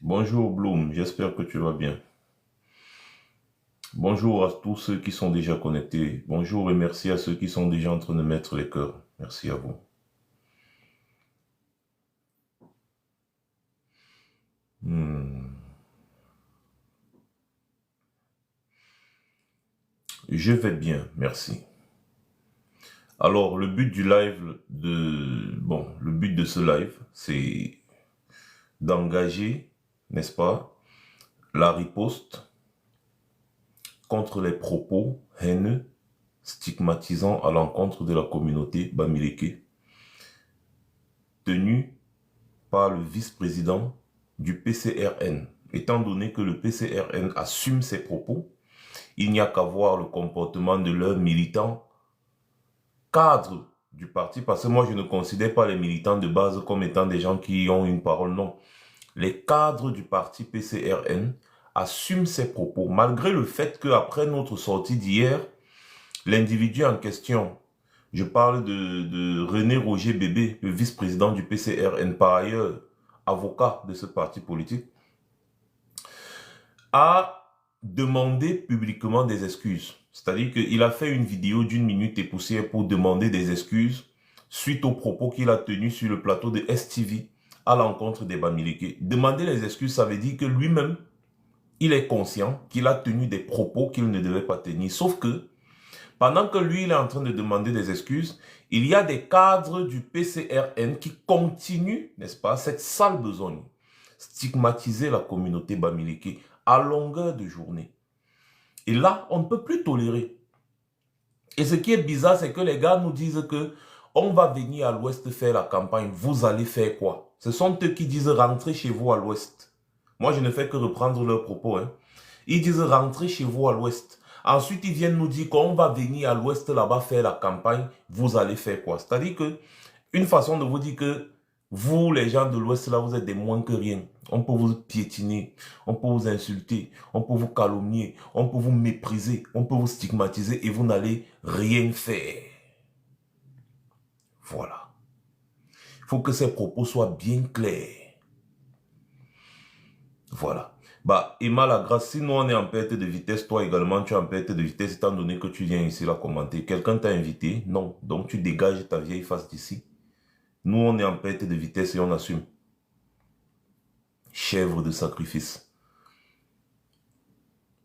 Bonjour Bloom, j'espère que tu vas bien. Bonjour à tous ceux qui sont déjà connectés. Bonjour et merci à ceux qui sont déjà en train de mettre les cœurs. Merci à vous. Hmm. Je vais bien, merci. Alors, le but de ce live, c'est d'engager, n'est-ce pas, la riposte contre les propos haineux, stigmatisants à l'encontre de la communauté Bamileke, tenus par le vice-président du PCRN. Étant donné que le PCRN assume ses propos, il n'y a qu'à voir le comportement de leurs militants cadres du parti, parce que moi je ne considère pas les militants de base comme étant des gens qui ont une parole, non. Les cadres du parti PCRN assument ses propos, malgré le fait qu'après notre sortie d'hier, l'individu en question, je parle de René Roger Bébé, le vice-président du PCRN, par ailleurs avocat de ce parti politique, a demandé publiquement des excuses. C'est-à-dire qu'il a fait une vidéo d'une minute et poussière pour demander des excuses suite aux propos qu'il a tenus sur le plateau de STV à l'encontre des Bamileke. Demander les excuses, ça veut dire que lui-même, il est conscient qu'il a tenu des propos qu'il ne devait pas tenir. Sauf que, pendant que lui, il est en train de demander des excuses, il y a des cadres du PCRN qui continuent, n'est-ce pas, cette sale besogne, stigmatiser la communauté Bamileke à longueur de journée. Et là, on ne peut plus tolérer. Et ce qui est bizarre, c'est que les gars nous disent que on va venir à l'ouest faire la campagne. Vous allez faire quoi? Ce sont eux qui disent rentrez chez vous à l'ouest. Moi, je ne fais que reprendre leurs propos. Ils disent rentrez chez vous à l'ouest. Ensuite, ils viennent nous dire qu'on va venir à l'ouest là-bas faire la campagne. Vous allez faire quoi? C'est-à-dire que une façon de vous dire que vous, les gens de l'ouest là, vous êtes des moins que rien. On peut vous piétiner, on peut vous insulter, on peut vous calomnier, on peut vous mépriser, on peut vous stigmatiser et vous n'allez rien faire. Voilà. Il faut que ces propos soient bien clairs. Voilà. Bah, Emma Lagrasse, si nous on est en perte de vitesse, toi également tu es en perte de vitesse étant donné que tu viens ici la commenter. Quelqu'un t'a invité? Non. Donc tu dégages ta vieille face d'ici. Nous on est en perte de vitesse et on assume. Chèvre de sacrifice.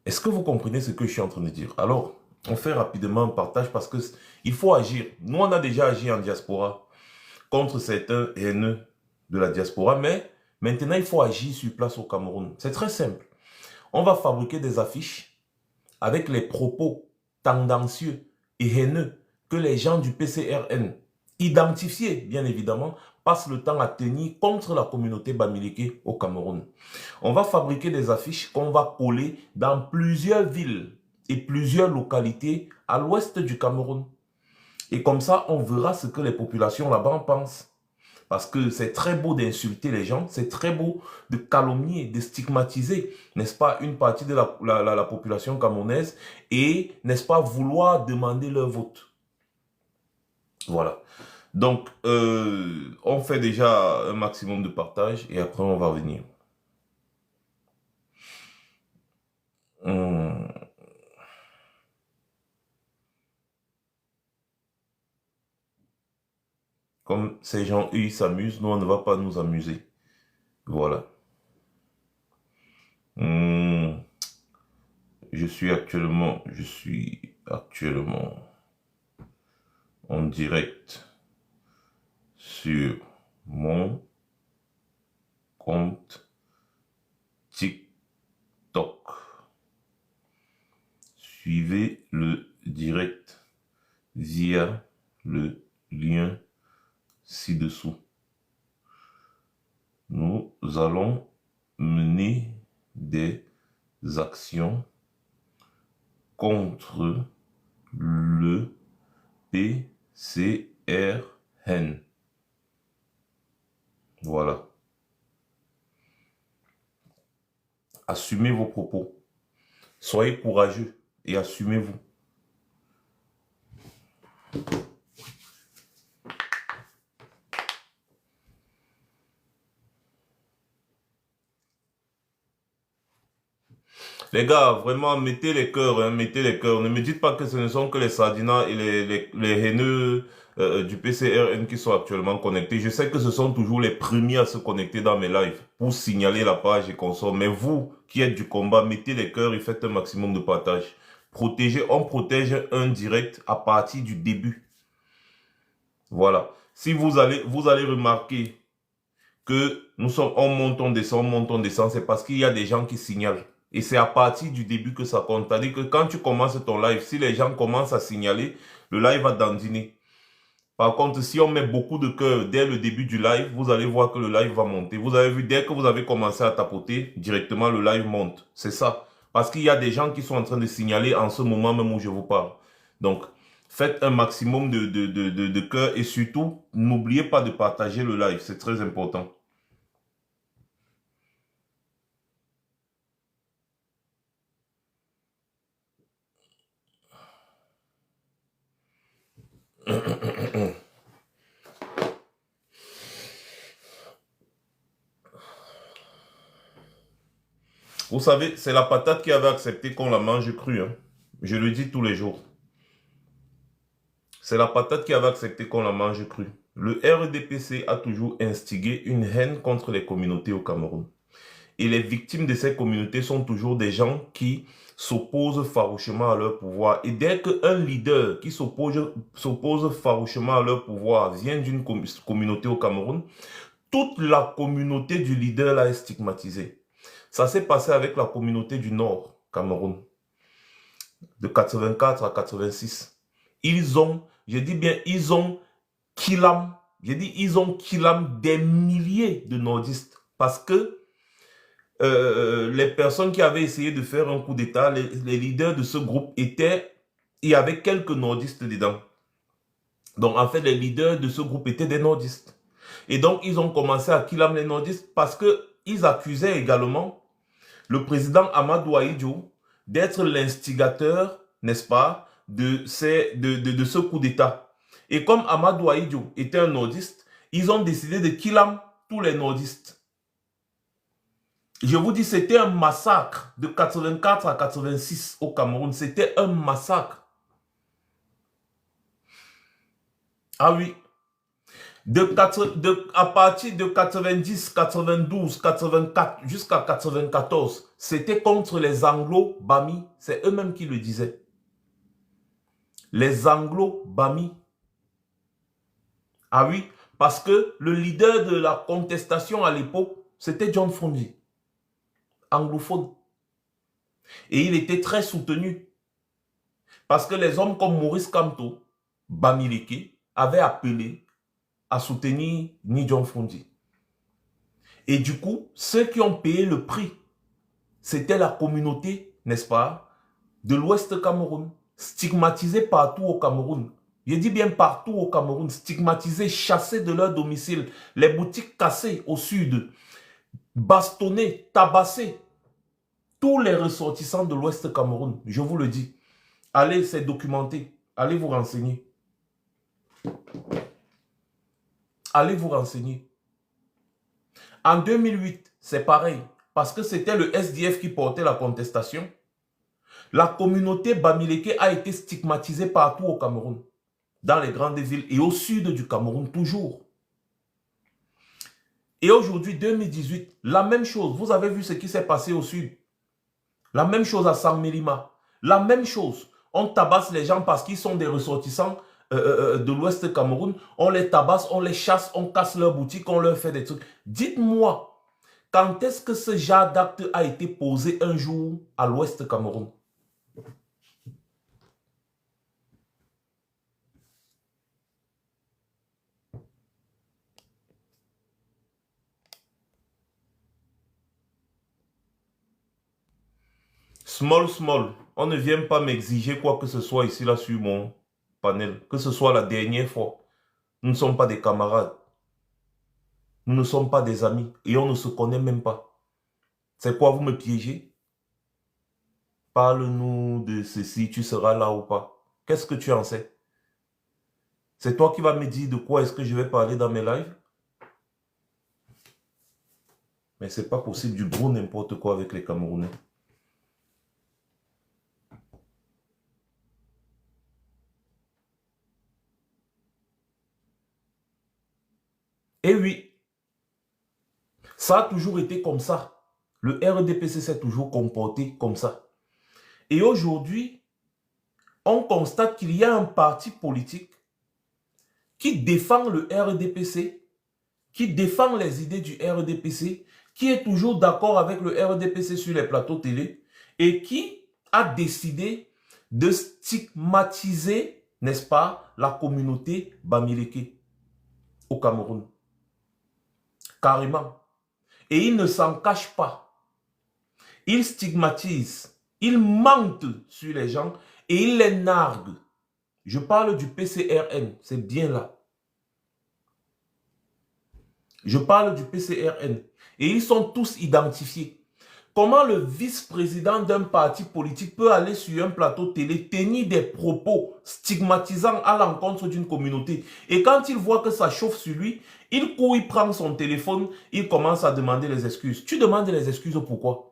Est-ce que vous comprenez ce que je suis en train de dire? Alors, on fait rapidement un partage parce que il faut agir. Nous, on a déjà agi en diaspora contre certains haineux de la diaspora, mais maintenant, il faut agir sur place au Cameroun. C'est très simple. On va fabriquer des affiches avec les propos tendancieux et haineux que les gens du PCRN, identifiés bien évidemment, passent le temps à tenir contre la communauté Bamileke au Cameroun. On va fabriquer des affiches qu'on va coller dans plusieurs villes et plusieurs localités à l'ouest du Cameroun. Et comme ça, on verra ce que les populations là-bas en pensent. Parce que c'est très beau d'insulter les gens, c'est très beau de calomnier, de stigmatiser, n'est-ce pas, une partie de la population camerounaise et, n'est-ce pas, vouloir demander leur vote. Voilà. Donc, on fait déjà un maximum de partage et après on va venir. Hmm. Comme ces gens, eux, ils s'amusent, nous, on ne va pas nous amuser. Voilà. Hmm. Je suis actuellement en direct sur mon compte TikTok. Suivez le direct via le lien ci-dessous. Nous allons mener des actions contre le PCRN. Voilà. Assumez vos propos. Soyez courageux et assumez-vous. Les gars, vraiment, mettez les cœurs, hein, mettez les cœurs. Ne me dites pas que ce ne sont que les Sardina et les haineux du PCRN qui sont actuellement connectés. Je sais que ce sont toujours les premiers à se connecter dans mes lives pour signaler la page et consorts. Mais vous, qui êtes du combat, mettez les cœurs et faites un maximum de partage. Protégez, on protège un direct à partir du début. Voilà. Si vous allez remarquer que on monte, on descend, c'est parce qu'il y a des gens qui signalent. Et c'est à partir du début que ça compte. C'est-à-dire que quand tu commences ton live, si les gens commencent à signaler, le live va dandiner. Par contre, si on met beaucoup de cœur dès le début du live, vous allez voir que le live va monter. Vous avez vu, dès que vous avez commencé à tapoter, directement le live monte. C'est ça. Parce qu'il y a des gens qui sont en train de signaler en ce moment même où je vous parle. Donc, faites un maximum de cœur et surtout, n'oubliez pas de partager le live. C'est très important. Vous savez, c'est la patate qui avait accepté qu'on la mange crue. Hein. Je le dis tous les jours. C'est la patate qui avait accepté qu'on la mange crue. Le RDPC a toujours instigé une haine contre les communautés au Cameroun. Et les victimes de ces communautés sont toujours des gens qui s'opposent farouchement à leur pouvoir. Et dès qu'un leader qui s'oppose farouchement à leur pouvoir vient d'une communauté au Cameroun, toute la communauté du leader là est stigmatisée. Ça s'est passé avec la communauté du Nord, Cameroun, de 84 à 86. Ils ont, je dis bien, ils ont killam, ils ont killam des milliers de nordistes parce que les personnes qui avaient essayé de faire un coup d'État, les leaders de ce groupe étaient, il y avait quelques nordistes dedans. Donc en fait, les leaders de ce groupe étaient des nordistes. Et donc ils ont commencé à killam les nordistes parce qu'ils accusaient également le président Amadou Ahidjo d'être l'instigateur, n'est-ce pas, de ce coup d'État. Et comme Amadou Ahidjo était un nordiste, ils ont décidé de killam tous les nordistes. Je vous dis, c'était un massacre de 84 à 86 au Cameroun. C'était un massacre. Ah oui. À partir de 90, 92, 84 jusqu'à 94, c'était contre les Anglo-Bami. C'est eux-mêmes qui le disaient. Les Anglo-Bami. Ah oui, parce que le leader de la contestation à l'époque, c'était John Fondi, anglophone. Et il était très soutenu. Parce que les hommes comme Maurice Kamto, Bamileke, avaient appelé à soutenir Ni John Fondi. Et du coup, ceux qui ont payé le prix, c'était la communauté, n'est-ce pas, de l'Ouest Cameroun, stigmatisée partout au Cameroun. Je dis bien partout au Cameroun, stigmatisés, chassés de leur domicile, les boutiques cassées au sud, bastonnés, tabassés. Tous les ressortissants de l'Ouest Cameroun, je vous le dis. Allez, c'est documenté. Allez vous renseigner. Allez vous renseigner. En 2008, c'est pareil. Parce que c'était le SDF qui portait la contestation. La communauté Bamileke a été stigmatisée partout au Cameroun. Dans les grandes villes et au sud du Cameroun, toujours. Et aujourd'hui, 2018, la même chose. Vous avez vu ce qui s'est passé au sud. La même chose à San-Mélima. La même chose. On tabasse les gens parce qu'ils sont des ressortissants de l'Ouest Cameroun. On les tabasse, on les chasse, on casse leurs boutiques, on leur fait des trucs. Dites-moi, quand est-ce que ce genre d'acte a été posé un jour à l'Ouest Cameroun? Small, small. On ne vient pas m'exiger quoi que ce soit ici, là, sur mon panel. Que ce soit la dernière fois. Nous ne sommes pas des camarades. Nous ne sommes pas des amis. Et on ne se connaît même pas. C'est quoi, vous me piégez? Parle-nous de ceci, tu seras là ou pas. Qu'est-ce que tu en sais? C'est toi qui vas me dire de quoi est-ce que je vais parler dans mes lives? Mais c'est pas possible du gros n'importe quoi avec les Camerounais. Et oui, ça a toujours été comme ça. Le RDPC s'est toujours comporté comme ça. Et aujourd'hui, on constate qu'il y a un parti politique qui défend le RDPC, qui défend les idées du RDPC, qui est toujours d'accord avec le RDPC sur les plateaux télé et qui a décidé de stigmatiser, n'est-ce pas, la communauté Bamileke au Cameroun. Carrément. Et il ne s'en cache pas. Il stigmatise, il mente sur les gens et il les nargue. Je parle du PCRN, c'est bien là. Je parle du PCRN. Et ils sont tous identifiés. Comment le vice-président d'un parti politique peut aller sur un plateau télé tenir des propos stigmatisants à l'encontre d'une communauté? Et quand il voit que ça chauffe sur lui, il court, il prend son téléphone, il commence à demander les excuses. Tu demandes les excuses pourquoi?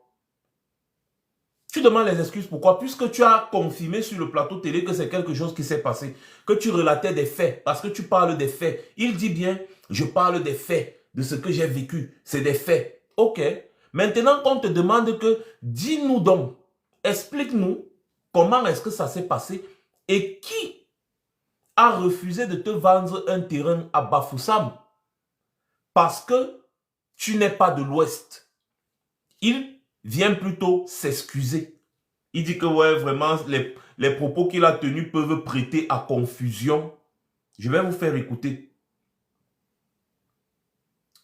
Tu demandes les excuses pourquoi? Puisque tu as confirmé sur le plateau télé que c'est quelque chose qui s'est passé, que tu relatais des faits, parce que tu parles des faits. Il dit bien, je parle des faits, de ce que j'ai vécu, c'est des faits. Ok. Maintenant qu'on te demande que, dis-nous donc, explique-nous comment est-ce que ça s'est passé et qui a refusé de te vendre un terrain à Bafoussam parce que tu n'es pas de l'Ouest. Il vient plutôt s'excuser. Il dit que ouais, vraiment, les propos qu'il a tenus peuvent prêter à confusion. Je vais vous faire écouter.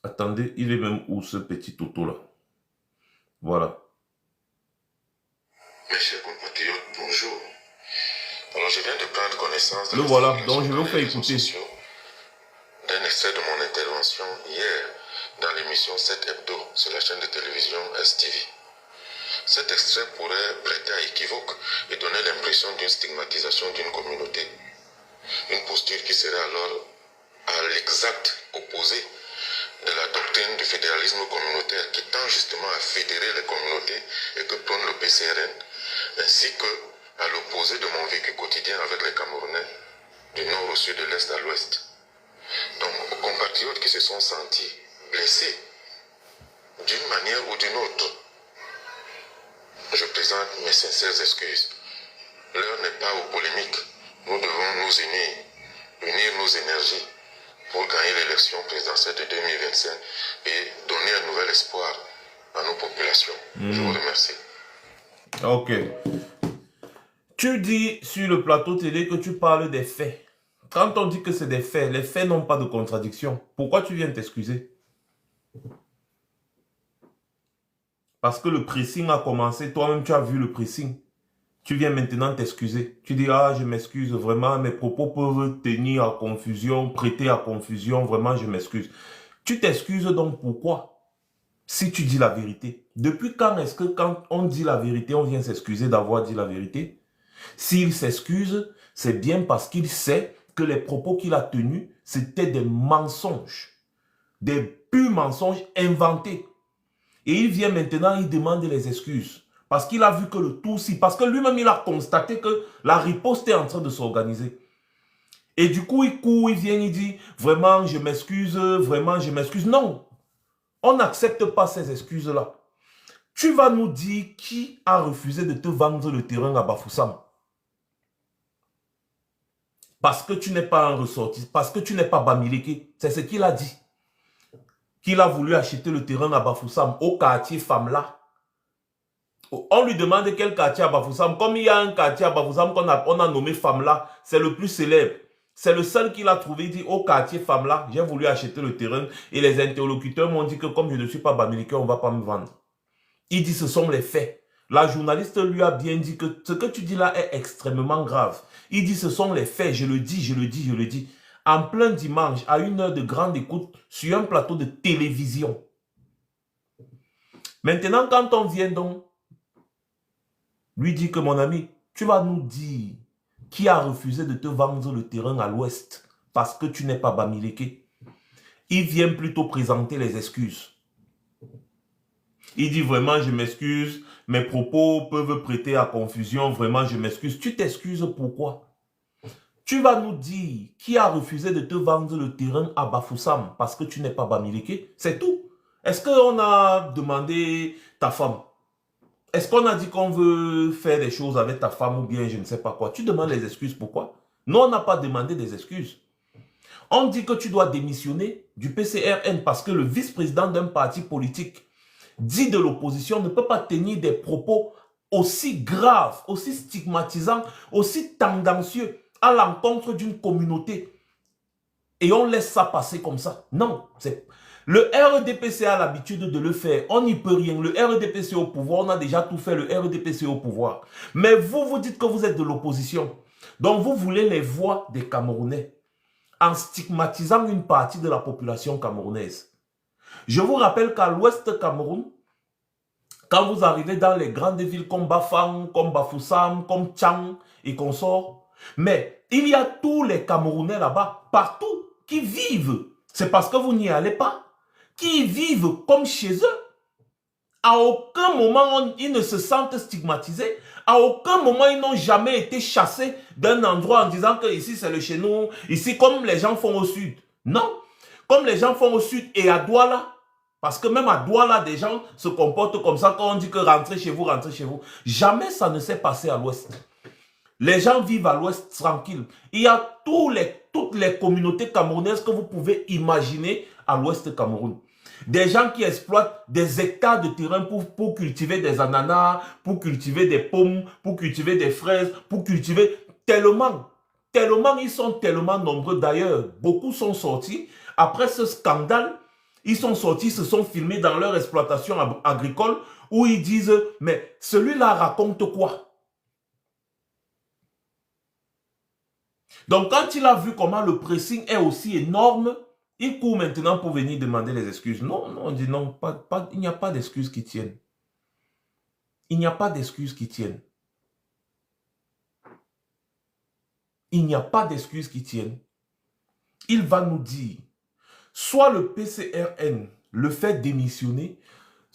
Attendez, il est même où ce petit Toto là? Voilà. Mes chers compatriotes, bonjour. Alors, je viens de prendre connaissance de le voilà, donc je vais vous faire écouter d'un extrait de mon intervention hier dans l'émission 7 Hebdo sur la chaîne de télévision STV. Cet extrait pourrait prêter à équivoque et donner l'impression d'une stigmatisation d'une communauté. Une posture qui serait alors à l'exact opposé de la doctrine du fédéralisme communautaire qui tend justement à fédérer les communautés et que prône le PCRN, ainsi que à l'opposé de mon vécu quotidien avec les Camerounais, du nord au sud, de l'est à l'ouest. Donc, aux compatriotes qui se sont sentis blessés d'une manière ou d'une autre, je présente mes sincères excuses. L'heure n'est pas aux polémiques. Nous devons nous unir nos énergies pour gagner l'élection présidentielle de 2025 et donner un nouvel espoir à nos populations. Je vous remercie. Ok. Tu dis sur le plateau télé que tu parles des faits. Quand on dit que c'est des faits, les faits n'ont pas de contradiction. Pourquoi tu viens t'excuser? Parce que le pressing a commencé. Toi-même, tu as vu le pressing. Tu viens maintenant t'excuser. Tu dis, ah, je m'excuse, vraiment, mes propos peuvent tenir à confusion, prêter à confusion, vraiment, je m'excuse. Tu t'excuses donc pourquoi? Si tu dis la vérité. Depuis quand est-ce que quand on dit la vérité, on vient s'excuser d'avoir dit la vérité? S'il s'excuse, c'est bien parce qu'il sait que les propos qu'il a tenus, c'était des mensonges. Des purs mensonges inventés. Et il vient maintenant, il demande les excuses. Parce qu'il a vu que le tout si, parce que lui-même il a constaté que la riposte est en train de s'organiser. Et du coup, il court, il vient, il dit, vraiment, je m'excuse, vraiment, je m'excuse. Non, on n'accepte pas ces excuses-là. Tu vas nous dire qui a refusé de te vendre le terrain à Bafoussam. Parce que tu n'es pas un ressorti, parce que tu n'es pas Bamileke. C'est ce qu'il a dit. Qu'il a voulu acheter le terrain à Bafoussam, au quartier Famla. On lui demande quel quartier à Bafoussam. Comme il y a un quartier à Bafoussam qu'on a nommé Famla, c'est le plus célèbre. C'est le seul qu'il a trouvé, il dit au quartier Famla, j'ai voulu acheter le terrain. Et les interlocuteurs m'ont dit que comme je ne suis pas Bamileke, on ne va pas me vendre. Il dit ce sont les faits. La journaliste lui a bien dit que ce que tu dis là est extrêmement grave. Il dit ce sont les faits, je le dis, je le dis, je le dis. En plein dimanche, à 1 heure de grande écoute, sur un plateau de télévision. Maintenant, quand on vient donc lui dire que mon ami, tu vas nous dire qui a refusé de te vendre le terrain à l'ouest parce que tu n'es pas Bamileke. Il vient plutôt présenter les excuses. Il dit vraiment, je m'excuse, mes propos peuvent prêter à confusion, vraiment, je m'excuse. Tu t'excuses pourquoi? Tu vas nous dire qui a refusé de te vendre le terrain à Bafoussam parce que tu n'es pas Bamileke. C'est tout. Est-ce qu'on a demandé ta femme? Est-ce qu'on a dit qu'on veut faire des choses avec ta femme ou bien je ne sais pas quoi? Tu demandes les excuses, pourquoi? Non, on n'a pas demandé des excuses. On dit que tu dois démissionner du PCRN parce que le vice-président d'un parti politique dit de l'opposition ne peut pas tenir des propos aussi graves, aussi stigmatisants, aussi tendancieux à l'encontre d'une communauté. Et on laisse ça passer comme ça. Non, le RDPC a l'habitude de le faire. On n'y peut rien. Le RDPC au pouvoir, on a déjà tout fait, le RDPC au pouvoir. Mais vous, vous dites que vous êtes de l'opposition. Donc vous voulez les voix des Camerounais en stigmatisant une partie de la population camerounaise. Je vous rappelle qu'à l'ouest Cameroun, quand vous arrivez dans les grandes villes comme Bafang, comme Bafoussam, comme Tchang et consorts, mais il y a tous les Camerounais là-bas, partout, qui vivent. C'est parce que vous n'y allez pas. Qui vivent comme chez eux. À aucun moment, ils ne se sentent stigmatisés. À aucun moment, ils n'ont jamais été chassés d'un endroit en disant que ici, c'est le chez nous. Ici, comme les gens font au sud. Non. Comme les gens font au sud et à Douala. Parce que même à Douala, des gens se comportent comme ça quand on dit que rentrez chez vous, rentrez chez vous. Jamais ça ne s'est passé à l'ouest. Les gens vivent à l'ouest tranquille. Il y a toutes les communautés camerounaises que vous pouvez imaginer à l'ouest Cameroun. Des gens qui exploitent des hectares de terrain pour cultiver des ananas, pour cultiver des pommes, pour cultiver des fraises, pour cultiver tellement, ils sont tellement nombreux. D'ailleurs, beaucoup sont sortis. Après ce scandale, ils sont sortis, se sont filmés dans leur exploitation agricole où ils disent, mais celui-là raconte quoi? Donc, quand il a vu comment le pressing est aussi énorme, il court maintenant pour venir demander les excuses. Non, non, on dit non, il n'y a pas d'excuses qui tiennent. Il n'y a pas d'excuses qui tiennent. Il n'y a pas d'excuses qui tiennent. Il va nous dire, soit le PCRN le fait démissionner,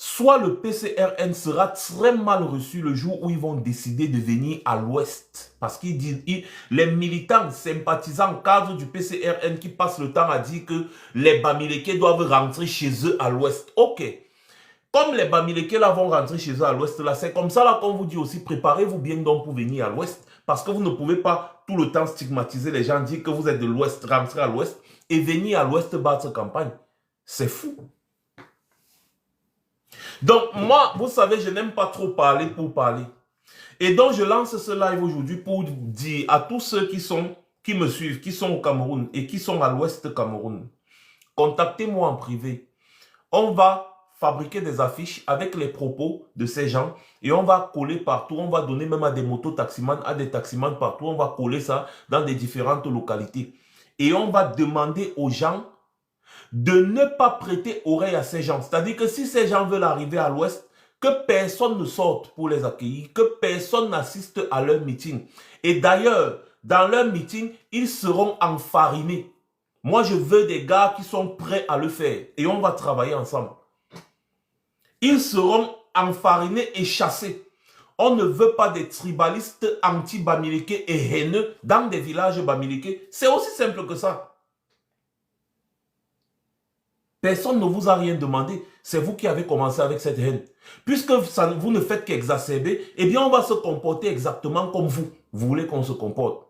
soit le PCRN sera très mal reçu le jour où ils vont décider de venir à l'ouest. Parce qu'ils disent, les militants, sympathisants, cadres du PCRN qui passent le temps à dire que les Bamileke doivent rentrer chez eux à l'ouest. Ok. Comme les Bamileke là vont rentrer chez eux à l'ouest, là, c'est comme ça là qu'on vous dit aussi, préparez-vous bien donc pour venir à l'ouest. Parce que vous ne pouvez pas tout le temps stigmatiser les gens, dire que vous êtes de l'ouest, rentrer à l'ouest et venir à l'ouest battre campagne. C'est fou. Donc, moi, vous savez, je n'aime pas trop parler pour parler. Et donc, je lance ce live aujourd'hui pour dire à tous ceux qui me suivent, qui sont au Cameroun et qui sont à l'ouest Cameroun, contactez-moi en privé. On va fabriquer des affiches avec les propos de ces gens et on va coller partout. On va donner même à des motos-taximans, à des taximans partout. On va coller ça dans des différentes localités. Et on va demander aux gens de ne pas prêter oreille à ces gens. C'est-à-dire que si ces gens veulent arriver à l'ouest, que personne ne sorte pour les accueillir, que personne n'assiste à leur meeting. Et d'ailleurs, dans leur meeting, ils seront enfarinés. Moi, je veux des gars qui sont prêts à le faire. Et on va travailler ensemble. Ils seront enfarinés et chassés. On ne veut pas des tribalistes anti-Bamileke et haineux dans des villages Bamileke. C'est aussi simple que ça. Personne ne vous a rien demandé. C'est vous qui avez commencé avec cette haine. Puisque vous ne faites qu'exacerber, eh bien on va se comporter exactement comme vous. Vous voulez qu'on se comporte.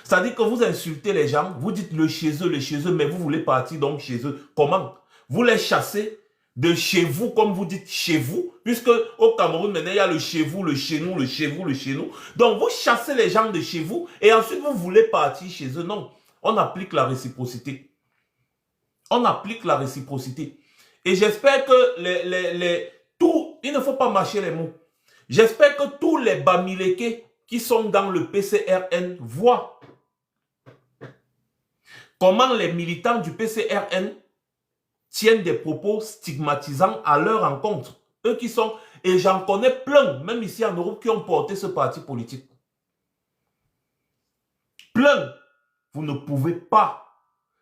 C'est-à-dire que vous insultez les gens, vous dites le chez eux, mais vous voulez partir donc chez eux. Comment? Vous les chassez de chez vous, comme vous dites chez vous, puisque au Cameroun, maintenant, il y a le chez vous, le chez nous, le chez vous, le chez nous. Donc, vous chassez les gens de chez vous et ensuite, vous voulez partir chez eux. Non, on applique la réciprocité. On applique la réciprocité. Et j'espère que il ne faut pas mâcher les mots. J'espère que tous les Bamileke qui sont dans le PCRN voient comment les militants du PCRN tiennent des propos stigmatisants à leur encontre. Eux qui sont, et j'en connais plein, même ici en Europe, qui ont porté ce parti politique. Plein. Vous ne pouvez pas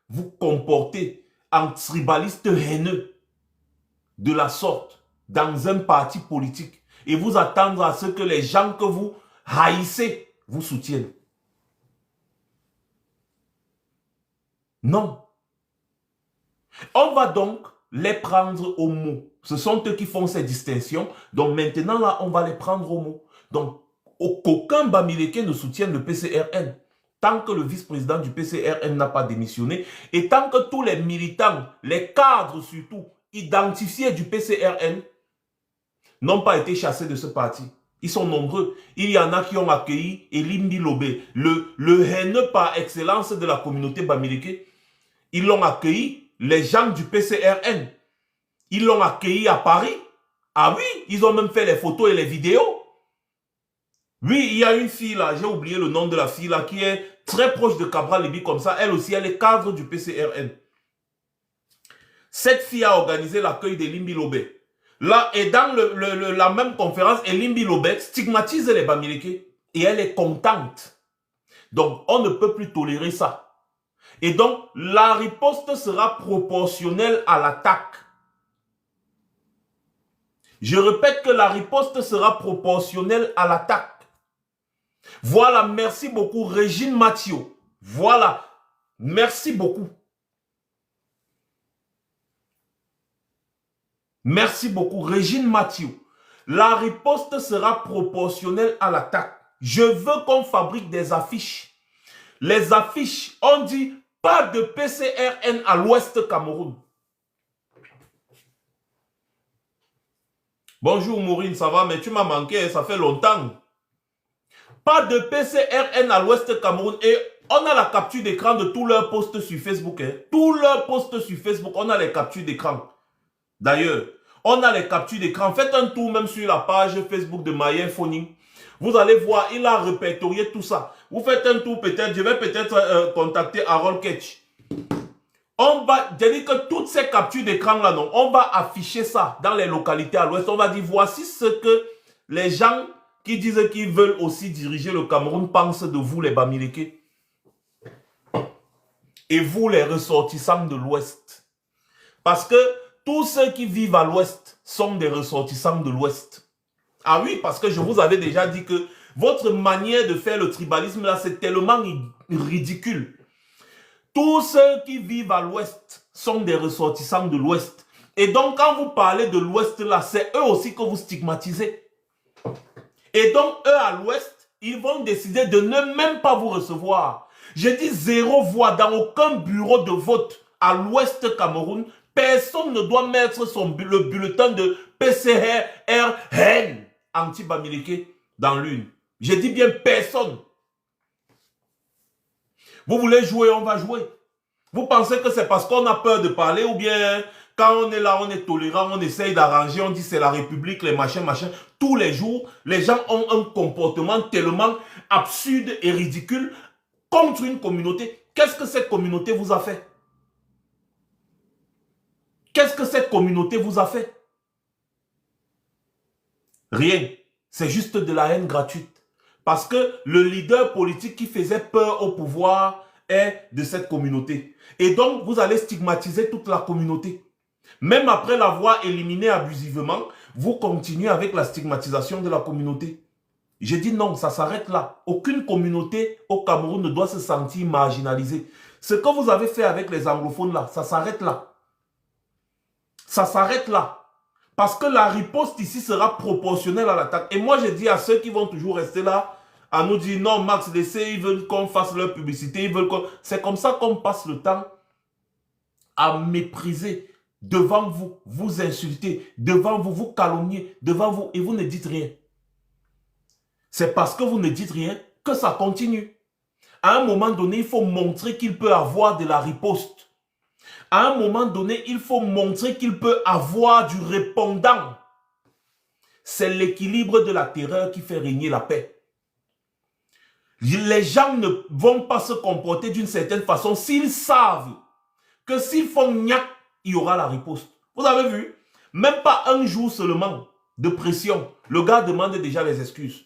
vous comporter en tribaliste haineux de la sorte dans un parti politique et vous attendre à ce que les gens que vous haïssez vous soutiennent. Non. On va donc les prendre au mot. Ce sont eux qui font ces distinctions. Donc maintenant, là, on va les prendre au mot. Donc, qu'aucun Bamileke ne soutienne le PCRN. Tant que le vice-président du PCRN n'a pas démissionné, et tant que tous les militants, les cadres surtout, identifiés du PCRN, n'ont pas été chassés de ce parti. Ils sont nombreux. Il y en a qui ont accueilli Elimbi Lobé, le haineux par excellence de la communauté Bamileke. Ils l'ont accueilli, les gens du PCRN. Ils l'ont accueilli à Paris. Ah oui, ils ont même fait les photos et les vidéos. Oui, il y a une fille là, j'ai oublié le nom de la fille là, qui est très proche de Cabral Libi comme ça. Elle aussi, elle est cadre du PCRN. Cette fille a organisé l'accueil d'Elimbi Lobé. Là, et dans la même conférence, Elimbi Lobé stigmatise les Bamileke. Et elle est contente. Donc, on ne peut plus tolérer ça. Et donc, la riposte sera proportionnelle à l'attaque. Je répète que la riposte sera proportionnelle à l'attaque. Voilà, merci beaucoup, Régine Mathieu. Voilà, merci beaucoup. Merci beaucoup, Régine Mathieu. La riposte sera proportionnelle à l'attaque. Je veux qu'on fabrique des affiches. Les affiches, on dit pas de PCRN à l'Ouest Cameroun. Bonjour Maureen, ça va, mais tu m'as manqué, ça fait longtemps. Pas de PCRN à l'Ouest Cameroun. Et on a la capture d'écran de tous leurs posts sur Facebook. Hein. Tous leurs posts sur Facebook, on a les captures d'écran. D'ailleurs, on a les captures d'écran. Faites un tour même sur la page Facebook de Mayen Phoning. Vous allez voir, il a répertorié tout ça. Vous faites un tour peut-être, je vais peut-être contacter Harold Ketch. On va, je dis que toutes ces captures d'écran là, non, on va afficher ça dans les localités à l'ouest. On va dire, voici ce que les gens qui disent qu'ils veulent aussi diriger le Cameroun pensent de vous les Bamileke. Et vous les ressortissants de l'ouest. Parce que tous ceux qui vivent à l'ouest sont des ressortissants de l'ouest. Ah oui, parce que je vous avais déjà dit que votre manière de faire le tribalisme là, c'est tellement ridicule. Tous ceux qui vivent à l'ouest sont des ressortissants de l'ouest. Et donc, quand vous parlez de l'ouest là, c'est eux aussi que vous stigmatisez. Et donc, eux à l'ouest, ils vont décider de ne même pas vous recevoir. J'ai dit 0 voix dans aucun bureau de vote à l'ouest Cameroun. Personne ne doit mettre le bulletin de PCRN anti-Bamileke dans l'une. J'ai dit bien personne. Vous voulez jouer, on va jouer. Vous pensez que c'est parce qu'on a peur de parler ou bien quand on est là, on est tolérant, on essaye d'arranger, on dit c'est la République, les machins. Tous les jours, les gens ont un comportement tellement absurde et ridicule contre une communauté. Qu'est-ce que cette communauté vous a fait? Qu'est-ce que cette communauté vous a fait? Rien. C'est juste de la haine gratuite. Parce que le leader politique qui faisait peur au pouvoir est de cette communauté. Et donc, vous allez stigmatiser toute la communauté. Même après l'avoir éliminé abusivement, vous continuez avec la stigmatisation de la communauté. J'ai dit non, ça s'arrête là. Aucune communauté au Cameroun ne doit se sentir marginalisée. Ce que vous avez fait avec les anglophones là, ça s'arrête là. Ça s'arrête là. Parce que la riposte ici sera proportionnelle à l'attaque. Et moi, je dis à ceux qui vont toujours rester là, à nous dire non, Max, laissez, ils veulent qu'on fasse leur publicité, ils veulent qu'on... C'est comme ça qu'on passe le temps à mépriser devant vous, vous insulter, devant vous, vous calomnier, devant vous, et vous ne dites rien. C'est parce que vous ne dites rien que ça continue. À un moment donné, il faut montrer qu'il peut avoir de la riposte. À un moment donné, il faut montrer qu'il peut avoir du répondant. C'est l'équilibre de la terreur qui fait régner la paix. Les gens ne vont pas se comporter d'une certaine façon s'ils savent que s'ils font gnac, il y aura la riposte. Vous avez vu? Même pas un jour seulement de pression. Le gars demande déjà les excuses.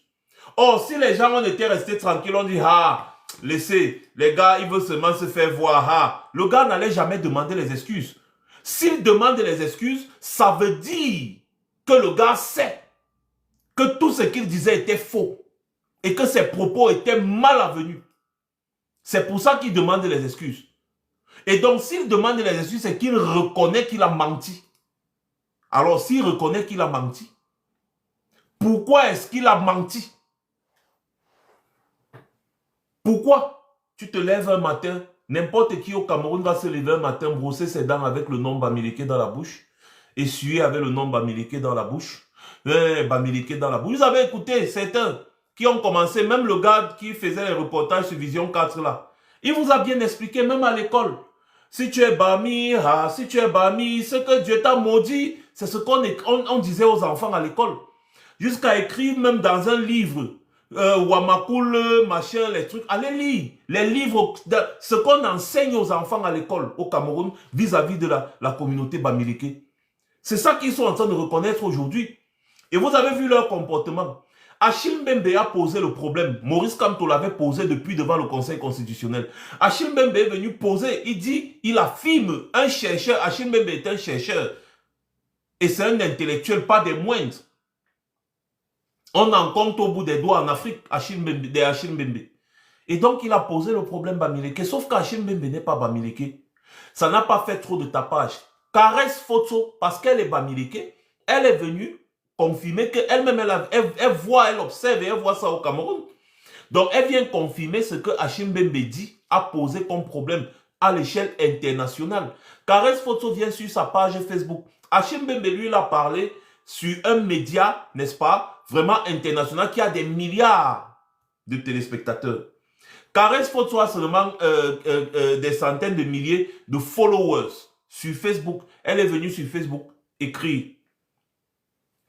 Or, si les gens ont été restés tranquilles, on dit, ah, laissez, les gars, ils veulent seulement se faire voir. Ah. Le gars n'allait jamais demander les excuses. S'il demande les excuses, ça veut dire que le gars sait que tout ce qu'il disait était faux et que ses propos étaient mal avenus. C'est pour ça qu'il demande les excuses. Et donc, s'il demande les excuses, c'est qu'il reconnaît qu'il a menti. Alors, s'il reconnaît qu'il a menti, pourquoi est-ce qu'il a menti? Pourquoi tu te lèves un matin, n'importe qui au Cameroun va se lever un matin, brosser ses dents avec le nom Bamileke dans la bouche, essuyer avec le nom Bamileke dans la bouche, Bamileke dans la bouche. Vous avez écouté certains qui ont commencé, même le gars qui faisait les reportages sur Vision 4 là, il vous a bien expliqué, même à l'école. Si tu es Bami, si tu es Bami, ce que Dieu t'a maudit, c'est ce qu'on disait aux enfants à l'école. Jusqu'à écrire même dans un livre, Wamakul, machin, les trucs. Allez lire les livres, ce qu'on enseigne aux enfants à l'école au Cameroun vis-à-vis de la communauté Bamileke. C'est ça qu'ils sont en train de reconnaître aujourd'hui. Et vous avez vu leur comportement. Achille Mbembe a posé le problème. Maurice Kamto l'avait posé depuis devant le Conseil constitutionnel. Achille Mbembe est venu poser, il dit, il affirme, un chercheur, Achille Mbembe est un chercheur. Et c'est un intellectuel, pas des moindres. On en compte au bout des doigts en Afrique, Achille Mbembe. Et donc, il a posé le problème Bamileke. Sauf qu'Achille Mbembe n'est pas Bamileke. Ça n'a pas fait trop de tapage. Caresse Photo, parce qu'elle est Bamileke, elle est venue confirmer qu'elle-même, elle voit, elle observe et elle voit ça au Cameroun. Donc, elle vient confirmer ce que Achille Mbembe dit a posé comme problème à l'échelle internationale. Caresse Photo vient sur sa page Facebook. Achille Mbembe, lui, il a parlé sur un média, n'est-ce pas, vraiment international, qui a des milliards de téléspectateurs. Caresse Photo a seulement des centaines de milliers de followers sur Facebook. Elle est venue sur Facebook écrire,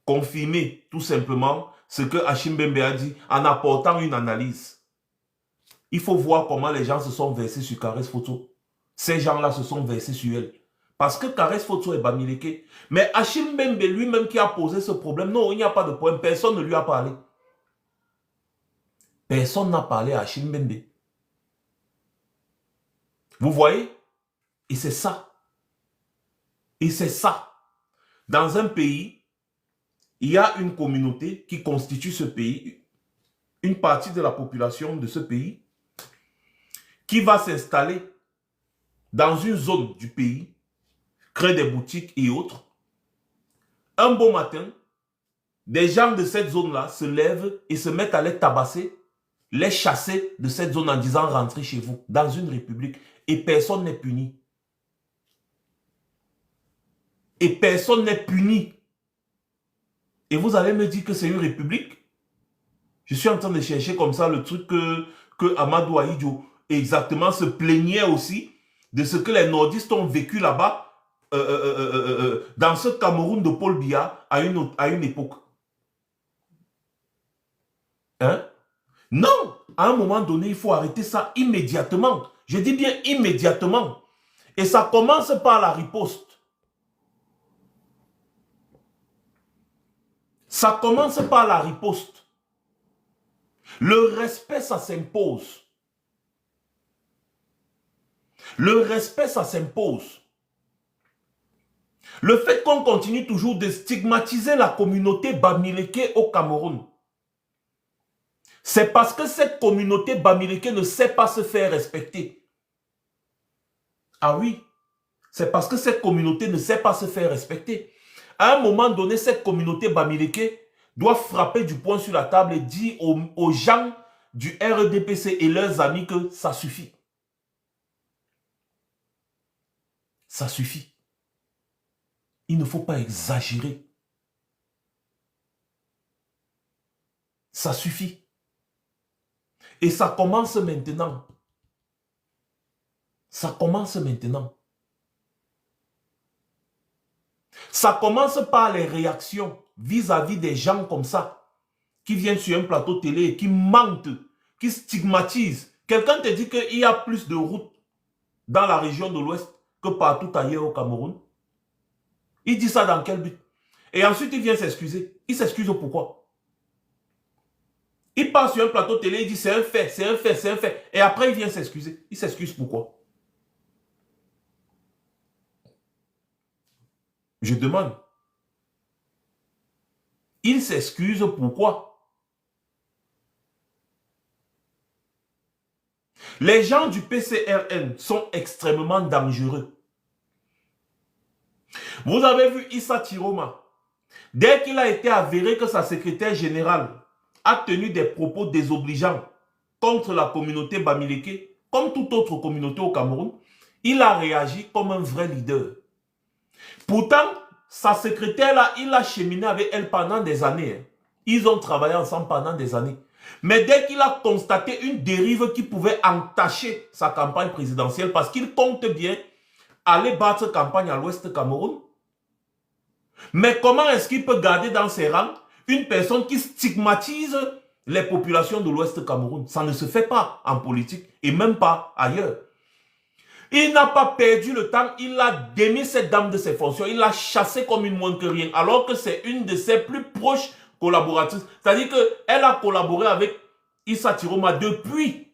confirmer tout simplement ce que Achille Mbembe a dit en apportant une analyse. Il faut voir comment les gens se sont versés sur Caresse Photo. Ces gens-là se sont versés sur elle. Parce que Caresse Photo est Bamileke. Mais Achille Mbembe lui-même qui a posé ce problème, non, il n'y a pas de problème. Personne ne lui a parlé. Personne n'a parlé à Achille Mbembe. Vous voyez? Et c'est ça. Et c'est ça. Dans un pays, il y a une communauté qui constitue ce pays, une partie de la population de ce pays, qui va s'installer dans une zone du pays, créer des boutiques et autres. Un beau matin, des gens de cette zone-là se lèvent et se mettent à les tabasser, les chasser de cette zone en disant rentrez chez vous, dans une république. Et personne n'est puni. Et personne n'est puni. Et vous allez me dire que c'est une république? Je suis en train de chercher comme ça le truc que Amadou Ahidjo exactement se plaignait aussi de ce que les nordistes ont vécu là-bas dans ce Cameroun de Paul Biya à une époque. Hein? Non! À un moment donné, il faut arrêter ça immédiatement. Je dis bien immédiatement. Et ça commence par la riposte. Ça commence par la riposte. Le respect, ça s'impose. Le respect, ça s'impose. Le fait qu'on continue toujours de stigmatiser la communauté Bamileke au Cameroun, c'est parce que cette communauté Bamileke ne sait pas se faire respecter. Ah oui, c'est parce que cette communauté ne sait pas se faire respecter. À un moment donné, cette communauté Bamileke doit frapper du poing sur la table et dire aux gens du REDPC et leurs amis que ça suffit. Ça suffit. Il ne faut pas exagérer. Ça suffit. Et ça commence maintenant. Ça commence maintenant. Ça commence par les réactions vis-à-vis des gens comme ça, qui viennent sur un plateau télé et qui mentent, qui stigmatisent. Quelqu'un te dit qu'il y a plus de routes dans la région de l'Ouest que partout ailleurs au Cameroun. Il dit ça dans quel but? Et ensuite, il vient s'excuser. Il s'excuse pourquoi? Il part sur un plateau télé, il dit c'est un fait, c'est un fait, c'est un fait. Et après, il vient s'excuser. Il s'excuse pourquoi? Je demande. Il s'excuse pourquoi? Les gens du PCRN sont extrêmement dangereux. Vous avez vu Issa Tiroma. Dès qu'il a été avéré que sa secrétaire générale a tenu des propos désobligeants contre la communauté Bamileke, comme toute autre communauté au Cameroun, il a réagi comme un vrai leader. Pourtant, sa secrétaire là, il a cheminé avec elle pendant des années. Ils ont travaillé ensemble pendant des années. Mais dès qu'il a constaté une dérive qui pouvait entacher sa campagne présidentielle, parce qu'il compte bien aller battre campagne à l'Ouest Cameroun, mais comment est-ce qu'il peut garder dans ses rangs une personne qui stigmatise les populations de l'Ouest Cameroun? Ça ne se fait pas en politique et même pas ailleurs. Il n'a pas perdu le temps, il a démis cette dame de ses fonctions, il l'a chassée comme une moins que rien, alors que c'est une de ses plus proches collaboratrices. C'est-à-dire qu'elle a collaboré avec Issa Tiroma depuis.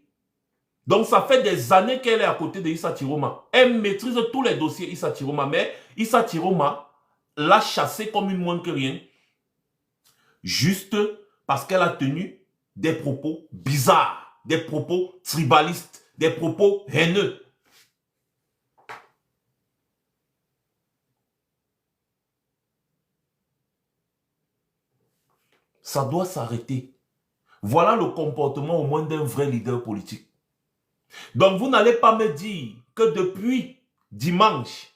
Donc ça fait des années qu'elle est à côté de Issa Tiroma. Elle maîtrise tous les dossiers Issa Tiroma, mais Issa Tiroma l'a chassée comme une moins que rien, juste parce qu'elle a tenu des propos bizarres, des propos tribalistes, des propos haineux. Ça doit s'arrêter. Voilà le comportement au moins d'un vrai leader politique. Donc vous n'allez pas me dire que depuis dimanche,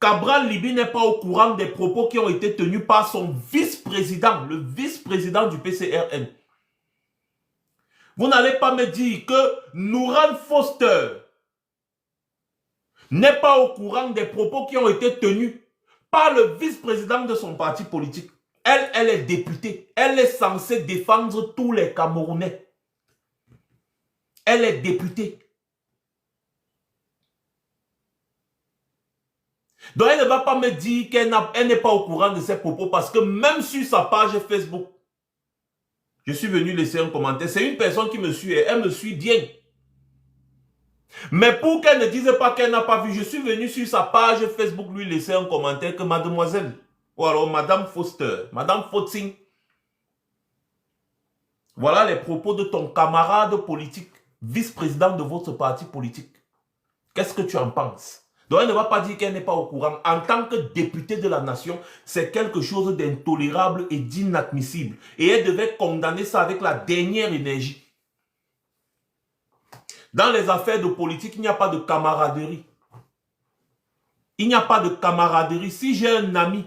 Cabral Libi n'est pas au courant des propos qui ont été tenus par son vice-président, le vice-président du PCRN. Vous n'allez pas me dire que Nouran Foster n'est pas au courant des propos qui ont été tenus par le vice-président de son parti politique. Elle est députée. Elle est censée défendre tous les Camerounais. Elle est députée. Donc elle ne va pas me dire qu'elle n'est pas au courant de ses propos parce que même sur sa page Facebook, je suis venu laisser un commentaire. C'est une personne qui me suit et elle me suit bien. Mais pour qu'elle ne dise pas qu'elle n'a pas vu, je suis venu sur sa page Facebook lui laisser un commentaire que mademoiselle, ou alors madame Foster, madame Fotzing, voilà les propos de ton camarade politique, vice-président de votre parti politique. Qu'est-ce que tu en penses? Donc elle ne va pas dire qu'elle n'est pas au courant. En tant que députée de la nation, c'est quelque chose d'intolérable et d'inadmissible. Et elle devait condamner ça avec la dernière énergie. Dans les affaires de politique, il n'y a pas de camaraderie. Il n'y a pas de camaraderie. Si j'ai un ami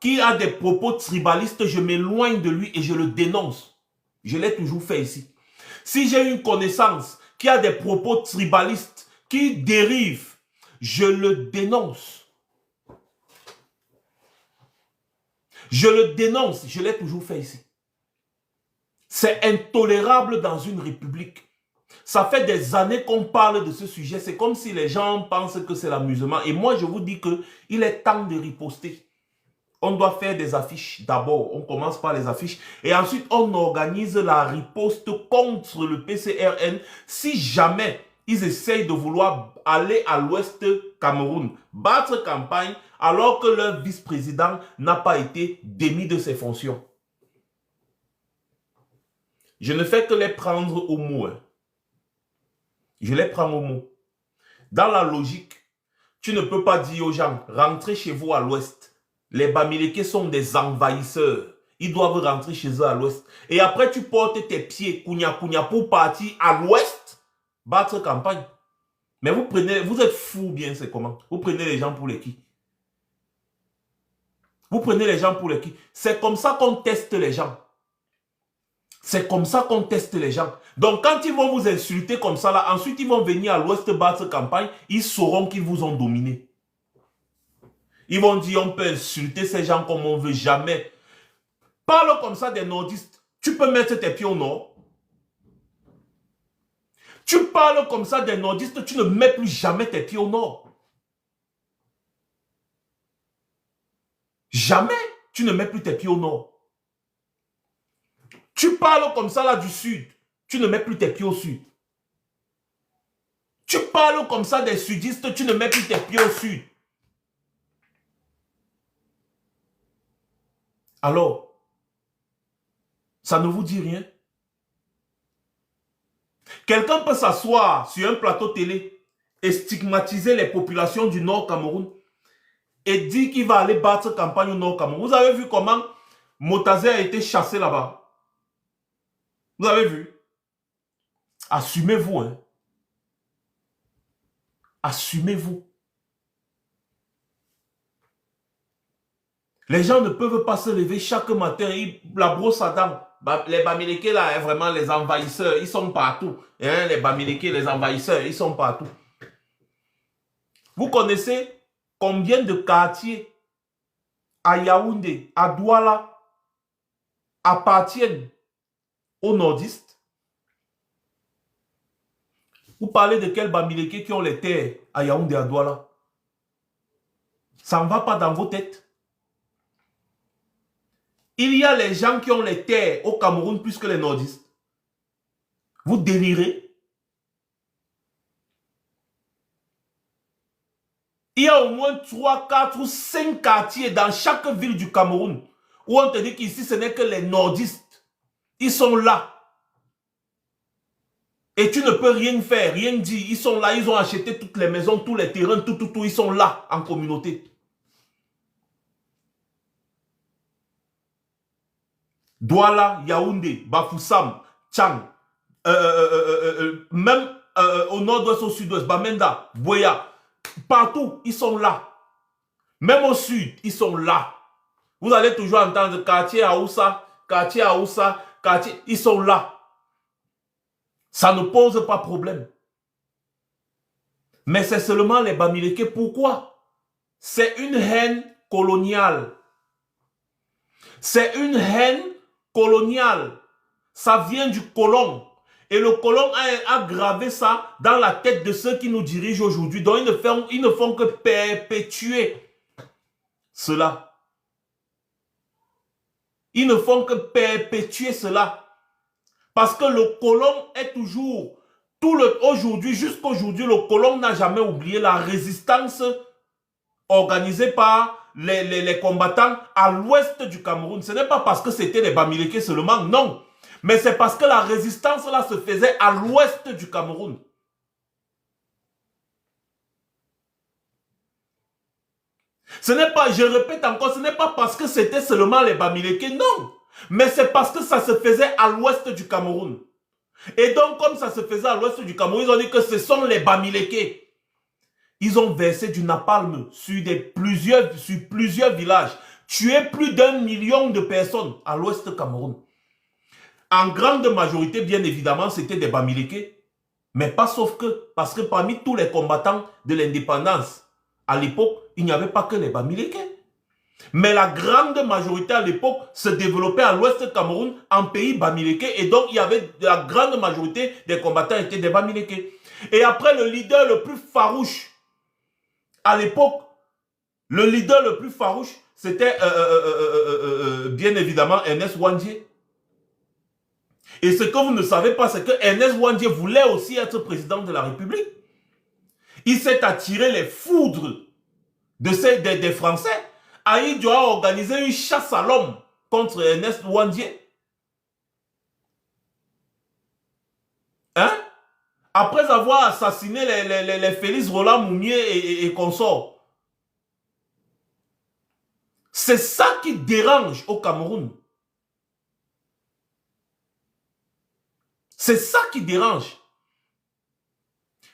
qui a des propos tribalistes, je m'éloigne de lui et je le dénonce. Je l'ai toujours fait ici. Si j'ai une connaissance qui a des propos tribalistes, qui dérivent, je le dénonce. Je le dénonce. Je l'ai toujours fait ici. C'est intolérable dans une république. Ça fait des années qu'on parle de ce sujet. C'est comme si les gens pensent que c'est l'amusement. Et moi, je vous dis qu'il est temps de riposter. On doit faire des affiches. D'abord, on commence par les affiches. Et ensuite, on organise la riposte contre le PCRN si jamais ils essayent de vouloir aller à l'ouest Cameroun, battre campagne, alors que leur vice-président n'a pas été démis de ses fonctions. Je ne fais que les prendre au mot. Je les prends au mot. Dans la logique, tu ne peux pas dire aux gens, rentrez chez vous à l'ouest. Les Bamileke sont des envahisseurs. Ils doivent rentrer chez eux à l'ouest. Et après, tu portes tes pieds, kounya kounya, pour partir à l'ouest, battre campagne. Mais vous êtes fous bien, c'est comment? Vous prenez les gens pour les qui? Vous prenez les gens pour les qui? C'est comme ça qu'on teste les gens. C'est comme ça qu'on teste les gens. Donc quand ils vont vous insulter comme ça, là, ensuite ils vont venir à l'ouest battre campagne, ils sauront qu'ils vous ont dominé. Ils vont dire, on peut insulter ces gens comme on veut, jamais. Parle comme ça des nordistes. Tu peux mettre tes pieds au nord. Tu parles comme ça des nordistes, tu ne mets plus jamais tes pieds au nord. Jamais tu ne mets plus tes pieds au nord. Tu parles comme ça là du sud, tu ne mets plus tes pieds au sud. Tu parles comme ça des sudistes, tu ne mets plus tes pieds au sud. Alors, ça ne vous dit rien? Quelqu'un peut s'asseoir sur un plateau télé et stigmatiser les populations du Nord Cameroun et dire qu'il va aller battre campagne au Nord Cameroun. Vous avez vu comment Motazé a été chassé là-bas? Vous avez vu? Assumez-vous, hein. Assumez-vous. Les gens ne peuvent pas se lever chaque matin, la brosse à dents. Les Bamileke là, hein, vraiment les envahisseurs, ils sont partout. Hein, les Bamileke, les envahisseurs, ils sont partout. Vous connaissez combien de quartiers à Yaoundé, à Douala, appartiennent aux nordistes? Vous parlez de quels Bamileke qui ont les terres à Yaoundé, à Douala? Ça ne va pas dans vos têtes. Il y a les gens qui ont les terres au Cameroun plus que les nordistes. Vous délirez. Il y a au moins 3, 4 ou 5 quartiers dans chaque ville du Cameroun où on te dit qu'ici ce n'est que les nordistes. Ils sont là. Et tu ne peux rien faire, rien dire. Ils sont là, ils ont acheté toutes les maisons, tous les terrains, tout. Ils sont là en communauté. Douala, Yaoundé, Bafoussam, Tchang, même au nord-ouest, au sud-ouest, Bamenda, Boya, partout, ils sont là. Même au sud, ils sont là. Vous allez toujours entendre quartier Aoussa, quartier, ils sont là. Ça ne pose pas problème. Mais c'est seulement les Bamileke. Pourquoi? C'est une haine coloniale. C'est une haine coloniale. Ça vient du colon. Et le colon a gravé ça dans la tête de ceux qui nous dirigent aujourd'hui. Donc ils ne font que perpétuer cela. Ils ne font que perpétuer cela. Parce que le colon est toujours, aujourd'hui, jusqu'aujourd'hui, le colon n'a jamais oublié la résistance organisée par les combattants à l'ouest du Cameroun. Ce n'est pas parce que c'était les Bamileke seulement, non. Mais c'est parce que la résistance là se faisait à l'ouest du Cameroun. Ce n'est pas, je répète encore, ce n'est pas parce que c'était seulement les Bamileke, non. Mais c'est parce que ça se faisait à l'ouest du Cameroun. Et donc, comme ça se faisait à l'ouest du Cameroun, ils ont dit que ce sont les Bamileke. Ils ont versé du napalm sur plusieurs villages, tué plus d'1 million de personnes à l'ouest du Cameroun. En grande majorité, bien évidemment, c'était des Bamileke. Mais pas sauf que, parce que parmi tous les combattants de l'indépendance, à l'époque, il n'y avait pas que les Bamileke. Mais la grande majorité à l'époque se développait à l'ouest du Cameroun, en pays Bamileke. Et donc, il y avait la grande majorité des combattants étaient des Bamileke. Et après, le leader le plus farouche, à l'époque, le leader le plus farouche, c'était bien évidemment Ernest Ouandié. Et ce que vous ne savez pas, c'est que Ernest Ouandié voulait aussi être président de la République. Il s'est attiré les foudres des Français. Aïe Diop a organisé une chasse à l'homme contre Ernest Ouandié. Hein? Après avoir assassiné les Félix Roland Moumier et consorts. C'est ça qui dérange au Cameroun. C'est ça qui dérange.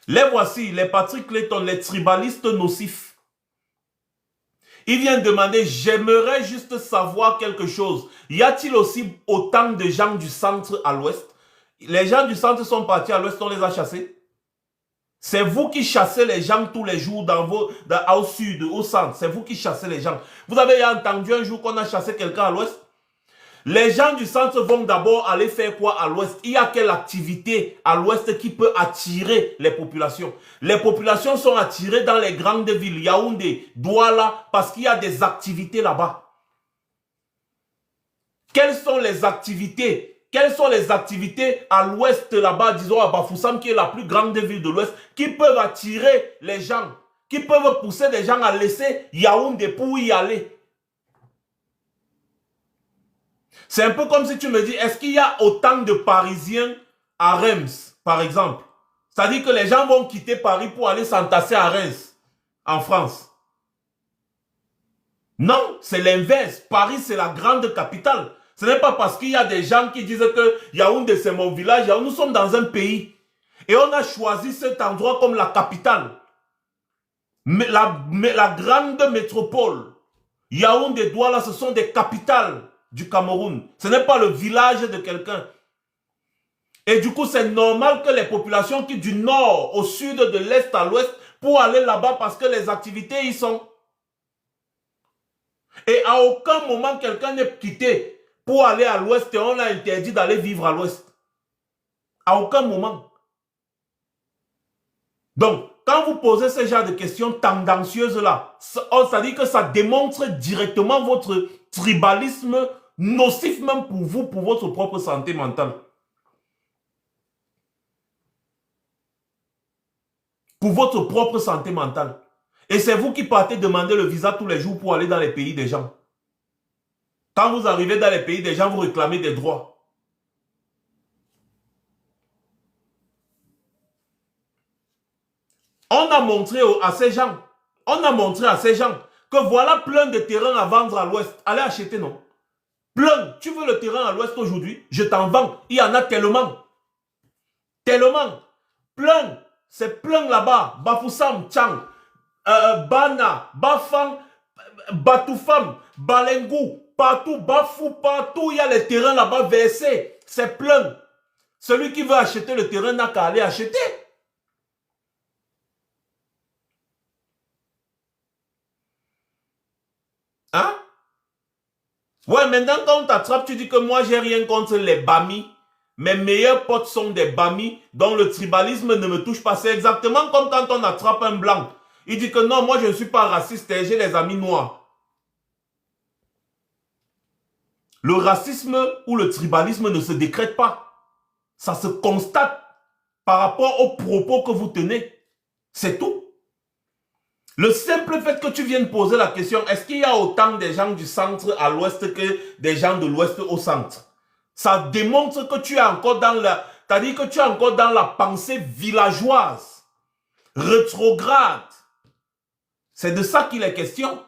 Les voici, les Patrick Clayton, les tribalistes nocifs. Il vient demander, j'aimerais juste savoir quelque chose. Y a-t-il aussi autant de gens du centre à l'ouest? Les gens du centre sont partis à l'ouest, on les a chassés. C'est vous qui chassez les gens tous les jours au sud, au centre. C'est vous qui chassez les gens. Vous avez entendu un jour qu'on a chassé quelqu'un à l'ouest? Les gens du centre vont d'abord aller faire quoi à l'ouest? Il y a quelle activité à l'ouest qui peut attirer les populations? Les populations sont attirées dans les grandes villes, Yaoundé, Douala, parce qu'il y a des activités là-bas. Quelles sont les activités? Quelles sont les activités à l'ouest là-bas, disons à Bafoussam, qui est la plus grande ville de l'ouest, qui peuvent attirer les gens, qui peuvent pousser les gens à laisser Yaoundé pour y aller? C'est un peu comme si tu me dis, est-ce qu'il y a autant de Parisiens à Reims par exemple. C'est-à-dire que les gens vont quitter Paris pour aller s'entasser à Reims, en France. Non, c'est l'inverse. Paris, c'est la grande capitale. Ce n'est pas parce qu'il y a des gens qui disent que Yaoundé, c'est mon village. Nous sommes dans un pays. Et on a choisi cet endroit comme la capitale. Mais la grande métropole. Yaoundé, Douala, ce sont des capitales du Cameroun. Ce n'est pas le village de quelqu'un. Et du coup, c'est normal que les populations qui du nord au sud, de l'est à l'ouest, pour aller là-bas parce que les activités y sont. Et à aucun moment, quelqu'un n'est quitté pour aller à l'ouest et on a interdit d'aller vivre à l'ouest. À aucun moment. Donc, quand vous posez ce genre de questions tendancieuses-là, ça dit que ça démontre directement votre tribalisme nocif même pour vous, pour votre propre santé mentale. Pour votre propre santé mentale. Et c'est vous qui partez demander le visa tous les jours pour aller dans les pays des gens. Quand vous arrivez dans les pays des gens, vous réclamez des droits. On a montré à ces gens, que voilà plein de terrains à vendre à l'ouest. Allez acheter, non? Plein. Tu veux le terrain à l'ouest aujourd'hui? Je t'en vends. Il y en a tellement. Tellement. Plein. C'est plein là-bas. Bafoussam, Tchang, Bana, Bafang, Batoufam, Balengou, partout, Bafou, partout, il y a les terrains là-bas versés. C'est plein. Celui qui veut acheter le terrain n'a qu'à aller acheter. Hein? Ouais, maintenant quand on t'attrape, tu dis que moi j'ai rien contre les Bamis. Mes meilleurs potes sont des Bamis dont le tribalisme ne me touche pas. C'est exactement comme quand on attrape un blanc. Il dit que non, moi je ne suis pas raciste et j'ai les amis noirs. Le racisme ou le tribalisme ne se décrète pas. Ça se constate par rapport aux propos que vous tenez. C'est tout. Le simple fait que tu viennes poser la question, est-ce qu'il y a autant de gens du centre à l'ouest que des gens de l'ouest au centre? Ça démontre que tu es encore dans la, c'est-à-dire que tu es encore dans la pensée villageoise, rétrograde. C'est de ça qu'il est question.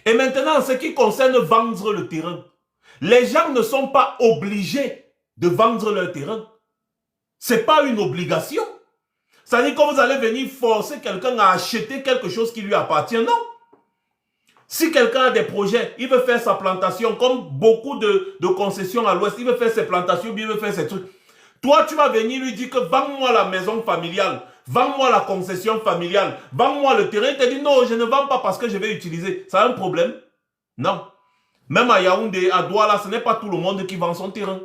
Et maintenant, en ce qui concerne vendre le terrain, les gens ne sont pas obligés de vendre leur terrain. Ce n'est pas une obligation. C'est-à-dire que vous allez venir forcer quelqu'un à acheter quelque chose qui lui appartient. Non. Si quelqu'un a des projets, il veut faire sa plantation, comme beaucoup de concessions à l'ouest, il veut faire ses plantations, il veut faire ses trucs. Toi, tu vas venir lui dire que vends-moi la maison familiale, vends-moi la concession familiale, vends-moi le terrain. Il te dit non, je ne vends pas parce que je vais utiliser. Ça a un problème? Non. Même à Yaoundé, à Douala, ce n'est pas tout le monde qui vend son terrain.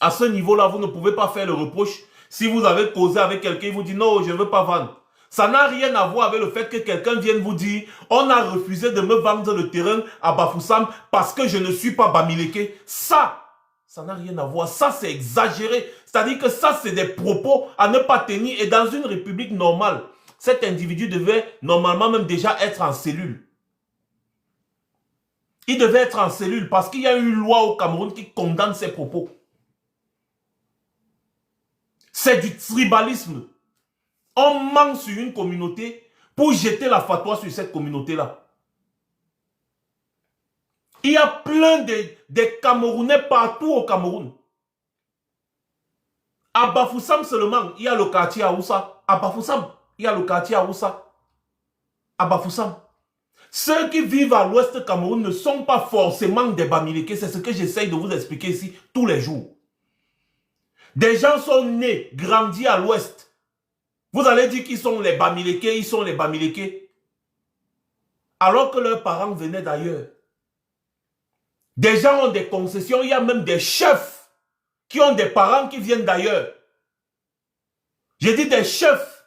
À ce niveau-là, vous ne pouvez pas faire le reproche. Si vous avez causé avec quelqu'un, il vous dit non, je ne veux pas vendre. Ça n'a rien à voir avec le fait que quelqu'un vienne vous dire on a refusé de me vendre le terrain à Bafoussam parce que je ne suis pas Bamileke. Ça n'a rien à voir. Ça, c'est exagéré. C'est-à-dire que ça, c'est des propos à ne pas tenir. Et dans une république normale, cet individu devait normalement même déjà être en cellule. Il devait être en cellule parce qu'il y a une loi au Cameroun qui condamne ces propos. C'est du tribalisme. On ment sur une communauté pour jeter la fatwa sur cette communauté-là. Il y a plein de Camerounais partout au Cameroun. À Bafoussam seulement, il y a le quartier Aoussa. À Bafoussam, il y a le quartier Aoussa. À Bafoussam. Ceux qui vivent à l'ouest Cameroun ne sont pas forcément des Bamileke. C'est ce que j'essaye de vous expliquer ici tous les jours. Des gens sont nés, grandis à l'ouest. Vous allez dire qu'ils sont les Bamileke, ils sont les Bamileke. Alors que leurs parents venaient d'ailleurs. Des gens ont des concessions, il y a même des chefs qui ont des parents qui viennent d'ailleurs. J'ai dit des chefs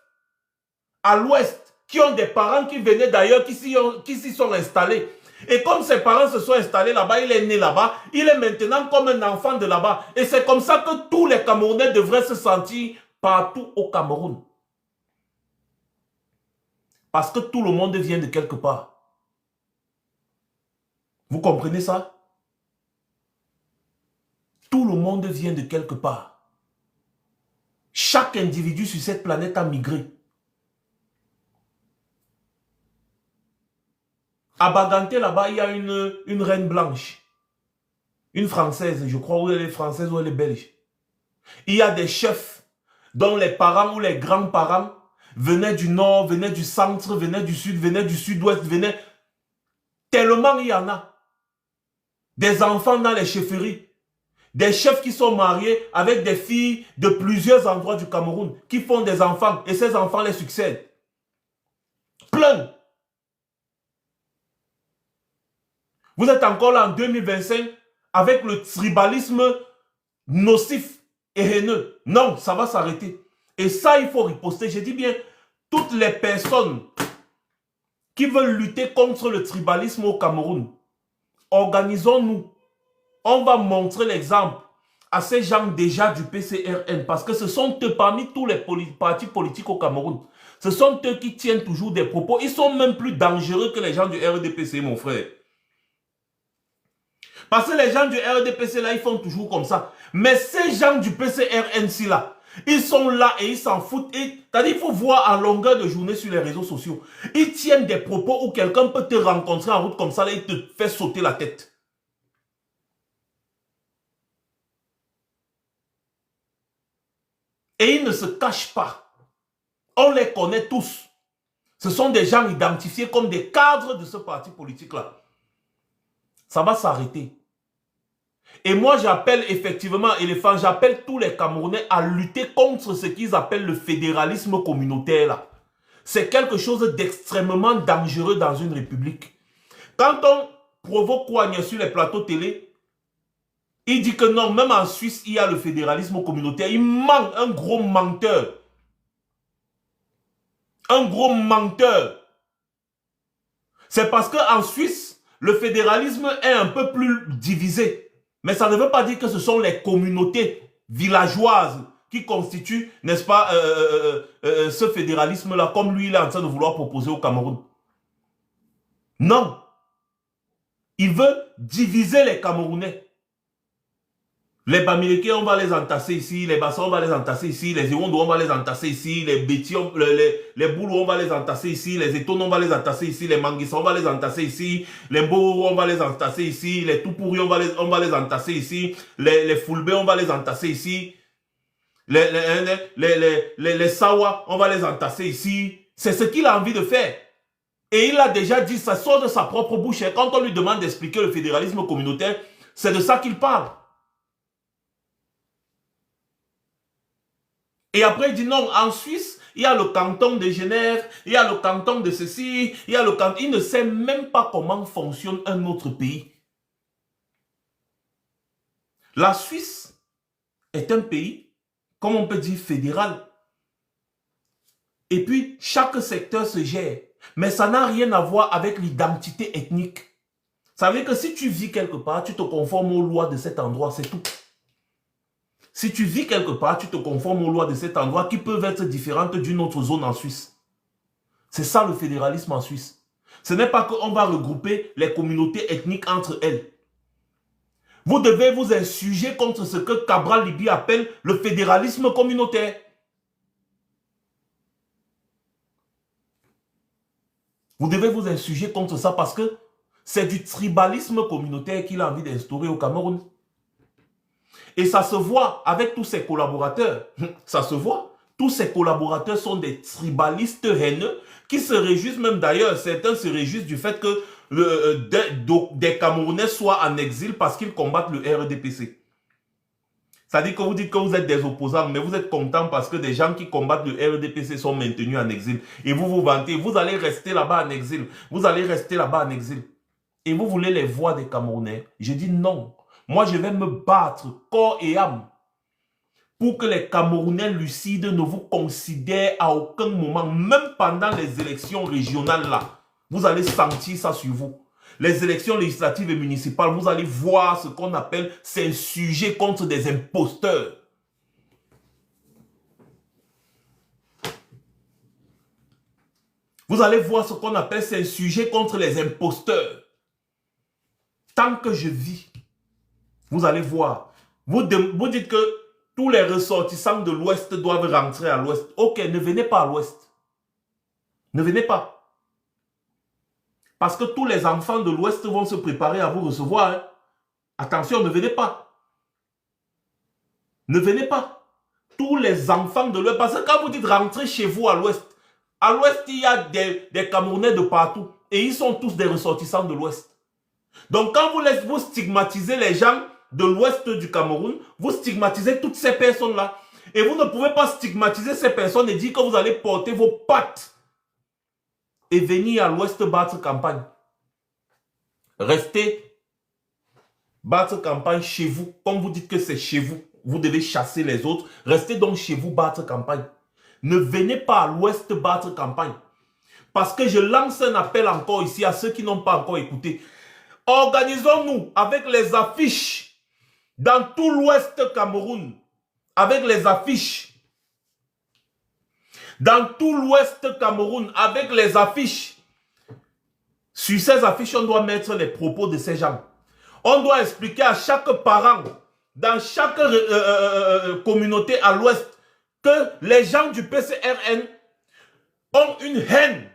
à l'ouest qui ont des parents qui venaient d'ailleurs, qui s'y sont installés. Et comme ses parents se sont installés là-bas, il est né là-bas, il est maintenant comme un enfant de là-bas. Et c'est comme ça que tous les Camerounais devraient se sentir partout au Cameroun. Parce que tout le monde vient de quelque part. Vous comprenez ça? Tout le monde vient de quelque part. Chaque individu sur cette planète a migré. À Baganté, là-bas, il y a une reine blanche. Une française, je crois, ou elle est française ou elle est belge. Il y a des chefs dont les parents ou les grands-parents venaient du nord, venaient du centre, venaient du sud, venaient du sud-ouest, venaient... Tellement il y en a. Des enfants dans les chefferies. Des chefs qui sont mariés avec des filles de plusieurs endroits du Cameroun, qui font des enfants, et ces enfants les succèdent. Plein. Vous êtes encore là en 2025 avec le tribalisme nocif et haineux. Non, ça va s'arrêter. Et ça, il faut riposter. Je dis bien, toutes les personnes qui veulent lutter contre le tribalisme au Cameroun, organisons-nous. On va montrer l'exemple à ces gens déjà du PCRN parce que ce sont eux parmi tous les partis politiques au Cameroun. Ce sont eux qui tiennent toujours des propos. Ils sont même plus dangereux que les gens du RDPC, mon frère. Parce que les gens du RDPC là, ils font toujours comme ça. Mais ces gens du PCRN-ci là, ils sont là et ils s'en foutent. C'est-à-dire qu'il faut voir à longueur de journée sur les réseaux sociaux. Ils tiennent des propos où quelqu'un peut te rencontrer en route comme ça, là, il te fait sauter la tête. Et ils ne se cachent pas. On les connaît tous. Ce sont des gens identifiés comme des cadres de ce parti politique-là. Ça va s'arrêter. Et moi, j'appelle effectivement, éléphant, j'appelle tous les Camerounais à lutter contre ce qu'ils appellent le fédéralisme communautaire. C'est quelque chose d'extrêmement dangereux dans une république. Quand on provoque Kouania sur les plateaux télé, il dit que non, même en Suisse, il y a le fédéralisme communautaire. Il ment, un gros menteur. Un gros menteur. C'est parce qu'en Suisse, le fédéralisme est un peu plus divisé. Mais ça ne veut pas dire que ce sont les communautés villageoises qui constituent, n'est-ce pas, ce fédéralisme-là, comme lui, il est en train de vouloir proposer au Cameroun. Non. Il veut diviser les Camerounais. Les Bamileke, on va les entasser ici, les Bassans, on va les entasser ici, les Irondo, on va les entasser ici, les Béti, les Boulou, on va les entasser ici, les Étones, on va les entasser ici, les Manguissa, on va les entasser ici, les Mboro, on va les entasser ici, les Toupouri, on va les entasser ici, les Fulbe, on va les entasser ici, les Sawa, on va les entasser ici. C'est ce qu'il a envie de faire. Et il a déjà dit, ça sort de sa propre bouche. Et quand on lui demande d'expliquer le fédéralisme communautaire, c'est de ça qu'il parle. Et après, il dit non, en Suisse, il y a le canton de Genève, il y a le canton de ceci, il y a le canton... Il ne sait même pas comment fonctionne un autre pays. La Suisse est un pays, comme on peut dire, fédéral. Et puis, chaque secteur se gère. Mais ça n'a rien à voir avec l'identité ethnique. Ça veut dire que si tu vis quelque part, tu te conformes aux lois de cet endroit, c'est tout. Si tu vis quelque part, tu te conformes aux lois de cet endroit qui peuvent être différentes d'une autre zone en Suisse. C'est ça le fédéralisme en Suisse. Ce n'est pas qu'on va regrouper les communautés ethniques entre elles. Vous devez vous insurger contre ce que Cabral Libye appelle le fédéralisme communautaire. Vous devez vous insurger contre ça parce que c'est du tribalisme communautaire qu'il a envie d'instaurer au Cameroun. Et ça se voit avec tous ses collaborateurs. Ça se voit. Tous ses collaborateurs sont des tribalistes haineux qui se réjouissent même d'ailleurs. Certains se réjouissent du fait que des Camerounais soient en exil parce qu'ils combattent le RDPC. C'est-à-dire que vous dites que vous êtes des opposants, mais vous êtes contents parce que des gens qui combattent le RDPC sont maintenus en exil. Et vous vous vantez, vous allez rester là-bas en exil. Vous allez rester là-bas en exil. Et vous voulez les voix des Camerounais. Je dis non. Moi, je vais me battre corps et âme pour que les Camerounais lucides ne vous considèrent à aucun moment, même pendant les élections régionales là. Vous allez sentir ça sur vous. Les élections législatives et municipales, vous allez voir ce qu'on appelle s'insurger contre des imposteurs. Vous allez voir ce qu'on appelle s'insurger contre les imposteurs. tant que je vis, vous allez voir. Vous dites que tous les ressortissants de l'Ouest doivent rentrer à l'Ouest. Ok, ne venez pas à l'Ouest. Ne venez pas. Parce que tous les enfants de l'Ouest vont se préparer à vous recevoir. Hein. Attention, ne venez pas. Ne venez pas. Tous les enfants de l'Ouest. Parce que quand vous dites rentrer chez vous à l'Ouest, il y a des Camerounais de partout. Et ils sont tous des ressortissants de l'Ouest. Donc quand vous stigmatisez les gens de l'Ouest du Cameroun, vous stigmatisez toutes ces personnes-là. Et vous ne pouvez pas stigmatiser ces personnes et dire que vous allez porter vos pattes et venir à l'Ouest battre campagne. Restez battre campagne chez vous. Comme vous dites que c'est chez vous, vous devez chasser les autres. Restez donc chez vous battre campagne. Ne venez pas à l'Ouest battre campagne. Parce que je lance un appel encore ici à ceux qui n'ont pas encore écouté. Organisons-nous avec les affiches dans tout l'Ouest Cameroun. Avec les affiches. Dans tout l'Ouest Cameroun, avec les affiches. Sur ces affiches, on doit mettre les propos de ces gens. On doit expliquer à chaque parent, dans chaque communauté à l'Ouest, que les gens du PCRN ont une haine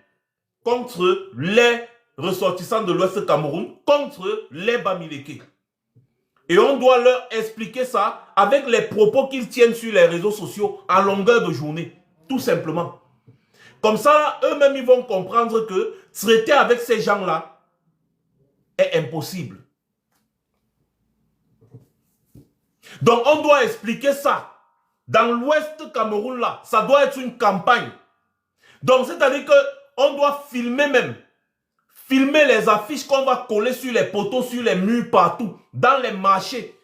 contre les ressortissants de l'Ouest Cameroun, contre les Bamileke. Et on doit leur expliquer ça avec les propos qu'ils tiennent sur les réseaux sociaux à longueur de journée. Tout simplement. Comme ça, eux-mêmes, ils vont comprendre que traiter avec ces gens-là est impossible. Donc, on doit expliquer ça. Dans l'Ouest Cameroun, là, ça doit être une campagne. Donc, c'est-à-dire qu'on doit filmer même. Filmer les affiches qu'on va coller sur les poteaux, sur les murs, partout. Dans les marchés.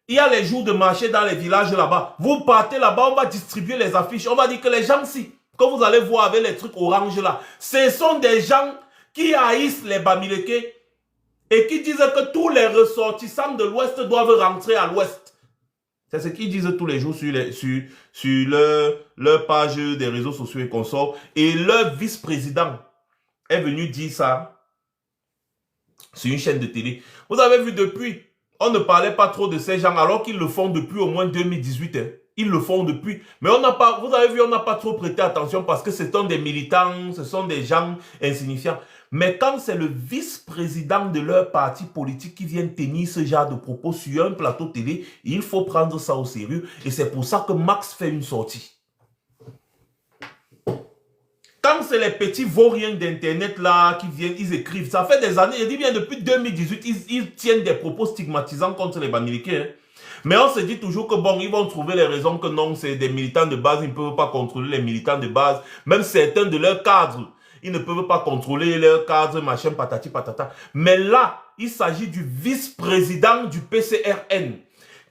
Il y a les jours de marché dans les villages là-bas. Vous partez là-bas, on va distribuer les affiches. On va dire que les gens-ci, que vous allez voir avec les trucs orange là, ce sont des gens qui haïssent les Bamileke et qui disent que tous les ressortissants de l'Ouest doivent rentrer à l'Ouest. C'est ce qu'ils disent tous les jours sur leur page des réseaux sociaux et consorts. Et leur vice-président est venu dire ça sur une chaîne de télé. Vous avez vu depuis, on ne parlait pas trop de ces gens alors qu'ils le font depuis au moins 2018. Hein. Ils le font depuis. Mais on n'a pas, vous avez vu, on n'a pas trop prêté attention parce que ce sont des militants, ce sont des gens insignifiants. Mais quand c'est le vice-président de leur parti politique qui vient tenir ce genre de propos sur un plateau télé, il faut prendre ça au sérieux. Et c'est pour ça que Max fait une sortie. Quand c'est les petits vauriens d'internet là qui viennent, ils écrivent, ça fait des années, je dis bien depuis 2018, ils tiennent des propos stigmatisants contre les Bamileke. Hein. Mais on se dit toujours que bon, ils vont trouver les raisons que non, c'est des militants de base, ils ne peuvent pas contrôler les militants de base. Même certains de leurs cadres, ils ne peuvent pas contrôler leurs cadres, machin, patati patata. Mais là, il s'agit du vice-président du PCRN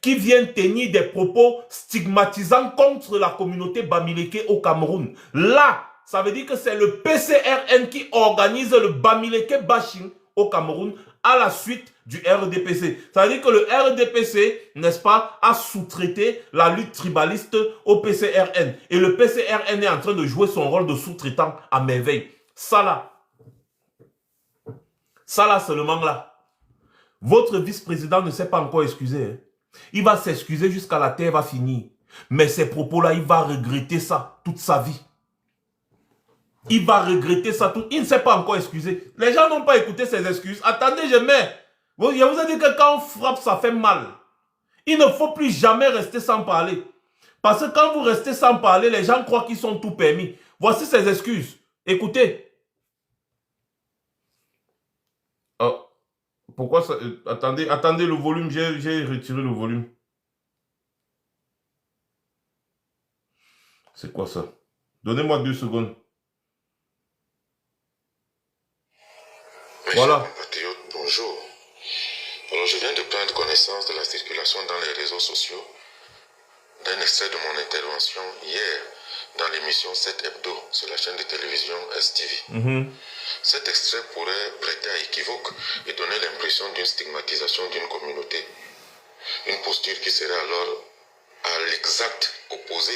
qui vient tenir des propos stigmatisants contre la communauté Bamileke au Cameroun. Là, ça veut dire que c'est le PCRN qui organise le Bamileke bashing au Cameroun à la suite du RDPC. Ça veut dire que le RDPC, n'est-ce pas, a sous-traité la lutte tribaliste au PCRN. Et le PCRN est en train de jouer son rôle de sous-traitant à merveille. Ça là seulement là. Votre vice-président ne s'est pas encore excusé. Hein. Il va s'excuser jusqu'à la terre va finir. Mais ces propos-là, il va regretter ça toute sa vie. Il va regretter ça tout. Il ne s'est pas encore excusé. Les gens n'ont pas écouté ses excuses. Attendez, je mets. Je vous ai dit que quand on frappe, ça fait mal. Il ne faut plus jamais rester sans parler. Parce que quand vous restez sans parler, les gens croient qu'ils sont tout permis. Voici ses excuses. Écoutez. Oh, pourquoi ça... attendez le volume. J'ai retiré le volume. C'est quoi ça? Donnez-moi 2 secondes. Mes voilà. chers compatriotes, bonjour. Alors, je viens de prendre connaissance de la circulation dans les réseaux sociaux d'un extrait de mon intervention hier dans l'émission 7 Hebdo sur la chaîne de télévision STV. Cet extrait pourrait prêter à équivoque et donner l'impression d'une stigmatisation d'une communauté. Une posture qui serait alors à l'exact opposé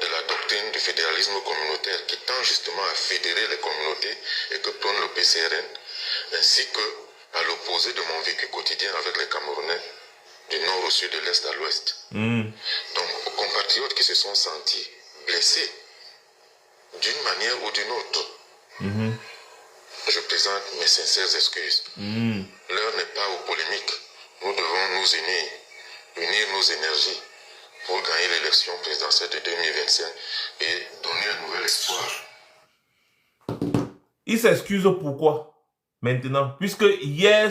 de la doctrine du fédéralisme communautaire qui tend justement à fédérer les communautés et que prône le PCRN, ainsi que à l'opposé de mon vécu quotidien avec les Camerounais, du nord au sud, de l'est à l'ouest. Donc, aux compatriotes qui se sont sentis blessés d'une manière ou d'une autre, je présente mes sincères excuses. L'heure n'est pas aux polémiques. Nous devons nous unir nos énergies pour gagner l'élection présidentielle de 2025 et donner un nouvel espoir. Il s'excuse pourquoi maintenant? Puisque hier,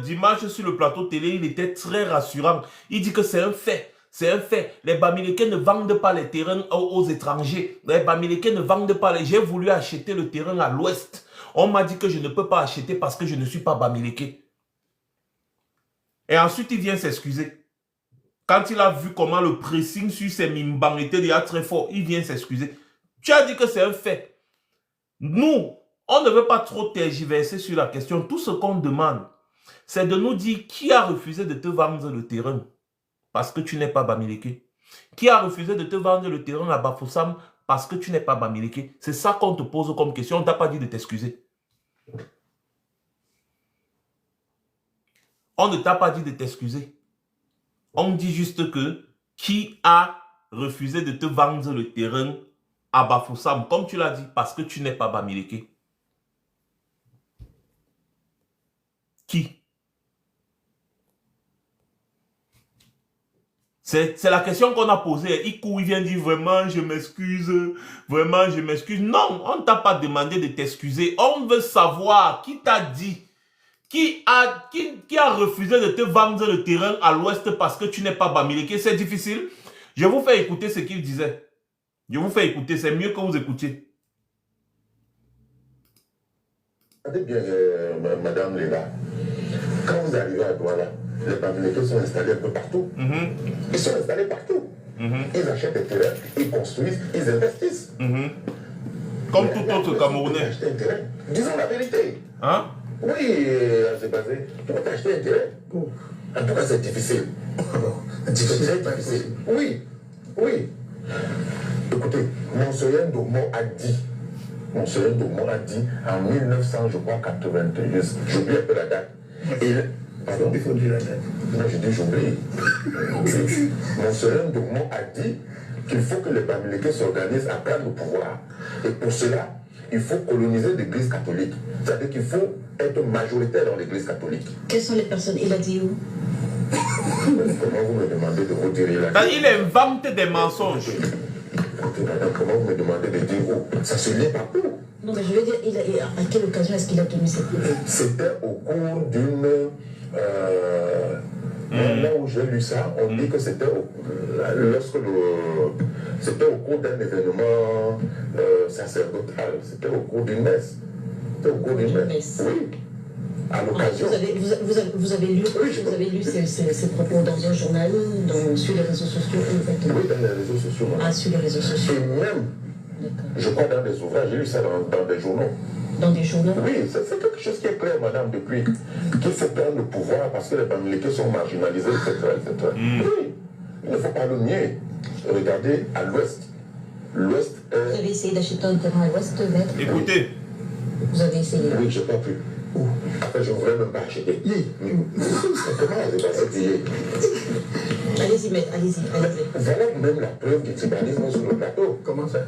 dimanche, sur le plateau télé, il était très rassurant. Il dit que c'est un fait. C'est un fait. Les Bamileke ne vendent pas les terrains aux étrangers. Les Bamileke ne vendent pas les... J'ai voulu acheter le terrain à l'ouest. On m'a dit que je ne peux pas acheter parce que je ne suis pas Bamileke. Et ensuite, il vient s'excuser. Quand il a vu comment le pressing sur ses Mimban était déjà très fort, il vient s'excuser. Tu as dit que c'est un fait. Nous, on ne veut pas trop tergiverser sur la question. Tout ce qu'on demande, c'est de nous dire qui a refusé de te vendre le terrain parce que tu n'es pas Bamileke. Qui a refusé de te vendre le terrain à Bafoussam parce que tu n'es pas Bamileke. C'est ça qu'on te pose comme question. On ne t'a pas dit de t'excuser. On ne t'a pas dit de t'excuser. On dit juste que qui a refusé de te vendre le terrain à Bafoussam, comme tu l'as dit, parce que tu n'es pas Bamileke. Qui? C'est la question qu'on a posée. Il vient dire vraiment je m'excuse, vraiment je m'excuse. Non, on ne t'a pas demandé de t'excuser. On veut savoir qui t'a dit. Qui a refusé de te vendre le terrain à l'ouest parce que tu n'es pas Bamileke? C'est difficile. Je vous fais écouter ce qu'il disait. Je vous fais écouter, c'est mieux que vous écoutiez. Regardez bien, Madame Léla, quand vous arrivez à Douala, les Bamileke sont installés un peu partout. Ils sont installés partout. Ils achètent des terrains, ils construisent, ils investissent. Comme tout autre Camerounais. Disons la vérité. Hein? Oui, c'est basé. Tu vas t'acheter un terrain. En tout cas, c'est difficile. C'est très difficile. Oui, oui. Écoutez, Monsoyen Domo a dit en 1900, je crois, 91, j'oublie un peu la date. Pardon, il faut dire la date. Non, je dis j'oublie. Monsoyen Domo a dit qu'il faut que les Bamileke s'organisent à prendre le pouvoir. Et pour cela, il faut coloniser l'église catholique. C'est-à-dire qu'il faut être majoritaire dans l'église catholique. Quelles sont les personnes? Il a dit où? Comment vous me demandez de vous dire là? Il invente des mensonges. Madame, comment vous me demandez de dire où? Ça se lit partout. Non, mais je veux dire, à quelle occasion est-ce qu'il a tenu ces propos? C'était au cours d'une... Là où j'ai lu ça, on dit que c'était c'était au cours d'un événement sacerdotal. C'était au cours d'une messe. C'était au cours d'une messe. Oui. À l'occasion. Vous avez lu, vous avez lu ces propos dans un journal, sur les réseaux sociaux? Oui, dans les réseaux sociaux. Ah, sur les réseaux sociaux. Et même, je crois dans des ouvrages, j'ai lu ça dans des journaux. Dans des journaux? Oui, c'est quelque chose qui est clair, madame, depuis qu'il faut prendre le pouvoir parce que les Bamileke sont marginalisés, etc. Oui, il ne faut pas le nier. Regardez à l'ouest. L'ouest est... Vous avez essayé d'acheter un terrain à l'ouest, maître? Écoutez. Vous avez essayé? Oui, je n'ai pas pu. Après, je ne voudrais même pas acheter. Comment elle va essayer? Allez-y, maître, allez-y. Voilà même la preuve du tribalisme sur le plateau. Comment ça?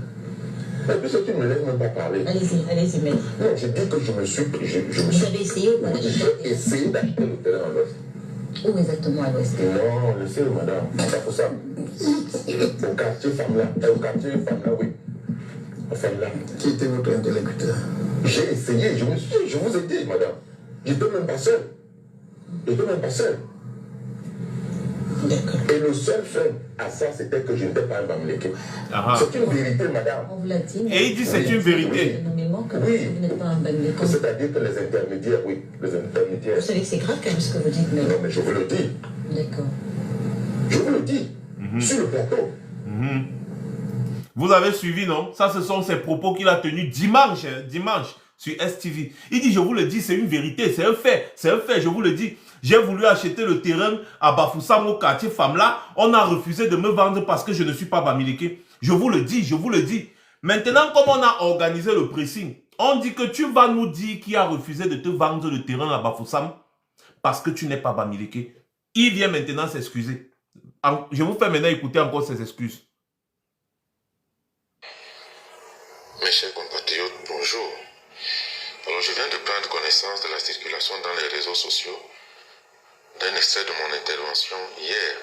Mais puisque tu ne me laisses même pas parler. Allez-y, maître. Non, je dis que je me suis... Vous avez essayé ou pas d'acheter? J'ai essayé d'acheter le terrain à l'ouest. Où exactement à l'ouest? Non, laissez madame. C'est pour ça. Au quartier Famla. Au quartier Famla, oui. Famla. Qui était votre interlocuteur? J'ai essayé, je vous ai dit, madame. Je n'étais même pas seul. D'accord. Et le seul frein à ça, c'était que je n'étais pas un Bamileke. C'est une vérité, madame. On vous l'a dit. Et il dit c'est une vérité. Oui. Vous n'êtes pas un Bamileke. C'est-à-dire que les intermédiaires, oui. Les intermédiaires. Vous savez que c'est grave quand même ce que vous dites, mais... Non, mais je vous le dis. D'accord. Je vous le dis. Sur le plateau. Vous avez suivi, non? Ça, ce sont ses propos qu'il a tenus dimanche sur STV. Il dit, je vous le dis, c'est une vérité, c'est un fait, je vous le dis. J'ai voulu acheter le terrain à Bafoussam au quartier Famla. On a refusé de me vendre parce que je ne suis pas Bamileke. Je vous le dis. Maintenant, comme on a organisé le pressing, on dit que tu vas nous dire qui a refusé de te vendre le terrain à Bafoussam parce que tu n'es pas Bamileke. Il vient maintenant s'excuser. Je vous fais maintenant écouter encore ses excuses. Mes chers compatriotes, bonjour. Alors, je viens de prendre connaissance de la circulation dans les réseaux sociaux d'un extrait de mon intervention hier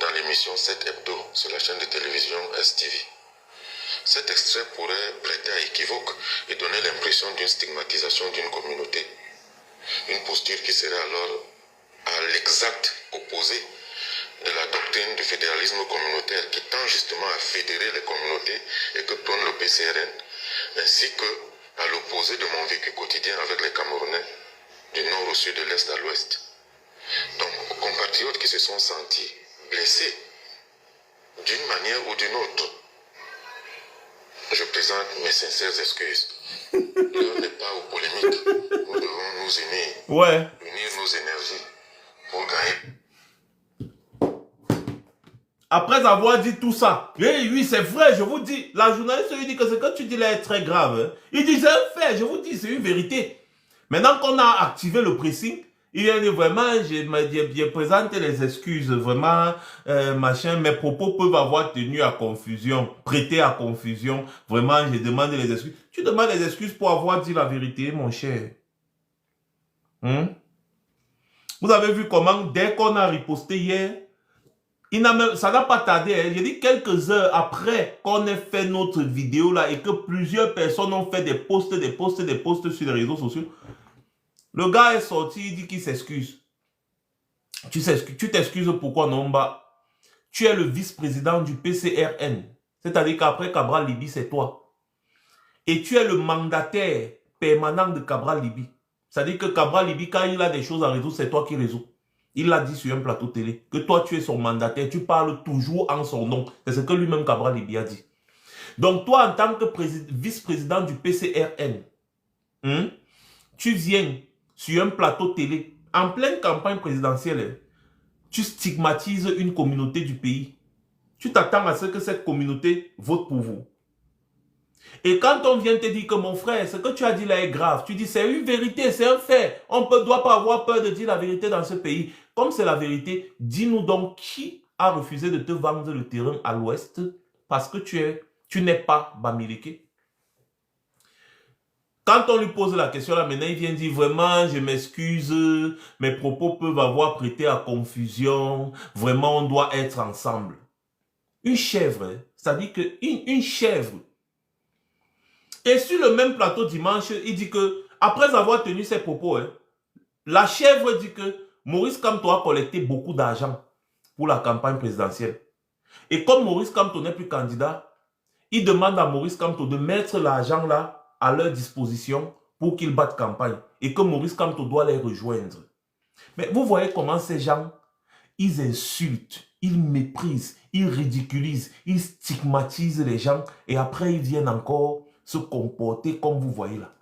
dans l'émission 7 Hebdo sur la chaîne de télévision STV. Cet extrait pourrait prêter à équivoque et donner l'impression d'une stigmatisation d'une communauté. Une posture qui serait alors à l'exact opposé de la doctrine du fédéralisme communautaire qui tend justement à fédérer les communautés et que prône le PCRN, ainsi que à l'opposé de mon vécu quotidien avec les Camerounais du nord au sud, de l'est à l'ouest. Donc, aux compatriotes qui se sont sentis blessés d'une manière ou d'une autre, je présente mes sincères excuses. L'heure n'est pas aux polémiques. Nous devons nous unir, unir nos énergies pour gagner. Après avoir dit tout ça, oui, c'est vrai, je vous dis, la journaliste lui dit que ce que tu dis là est très grave. Hein. Il dit, c'est un fait, je vous dis, c'est une vérité. Maintenant qu'on a activé le pressing, il vient dire vraiment, je présente les excuses, vraiment, machin, mes propos peuvent avoir tenu à confusion, prêté à confusion, vraiment, je demande les excuses. Tu demandes les excuses pour avoir dit la vérité, mon cher. Vous avez vu comment, dès qu'on a riposté hier, ça n'a pas tardé, hein. J'ai dit quelques heures après qu'on ait fait notre vidéo là et que plusieurs personnes ont fait des posts sur les réseaux sociaux. Le gars est sorti, il dit qu'il s'excuse. Tu t'excuses pourquoi, Nomba? Tu es le vice-président du PCRN. C'est-à-dire qu'après Cabral Libye, c'est toi. Et tu es le mandataire permanent de Cabral Libye. C'est-à-dire que Cabral Libye, quand il a des choses à résoudre, c'est toi qui résous. Il l'a dit sur un plateau télé. Que toi, tu es son mandataire. Tu parles toujours en son nom. C'est ce que lui-même Cabral Libye a dit. Donc toi, en tant que vice-président du PCRN, tu viens sur un plateau télé, en pleine campagne présidentielle, tu stigmatises une communauté du pays. Tu t'attends à ce que cette communauté vote pour vous. Et quand on vient te dire que mon frère, ce que tu as dit là est grave, tu dis c'est une vérité, c'est un fait. On ne doit pas avoir peur de dire la vérité dans ce pays. Comme c'est la vérité, dis-nous donc qui a refusé de te vendre le terrain à l'ouest parce que tu n'es pas Bamileke. Quand on lui pose la question là, maintenant il vient dire vraiment, je m'excuse, mes propos peuvent avoir prêté à confusion, vraiment on doit être ensemble. Une chèvre, c'est-à-dire qu'une chèvre. Et sur le même plateau dimanche, il dit que, après avoir tenu ses propos, la chèvre dit que Maurice Kamto a collecté beaucoup d'argent pour la campagne présidentielle. Et comme Maurice Kamto n'est plus candidat, il demande à Maurice Kamto de mettre l'argent là à leur disposition pour qu'ils battent campagne et que Maurice Kamto doit les rejoindre. Mais vous voyez comment ces gens, ils insultent, ils méprisent, ils ridiculisent, ils stigmatisent les gens et après ils viennent encore se comporter comme vous voyez là.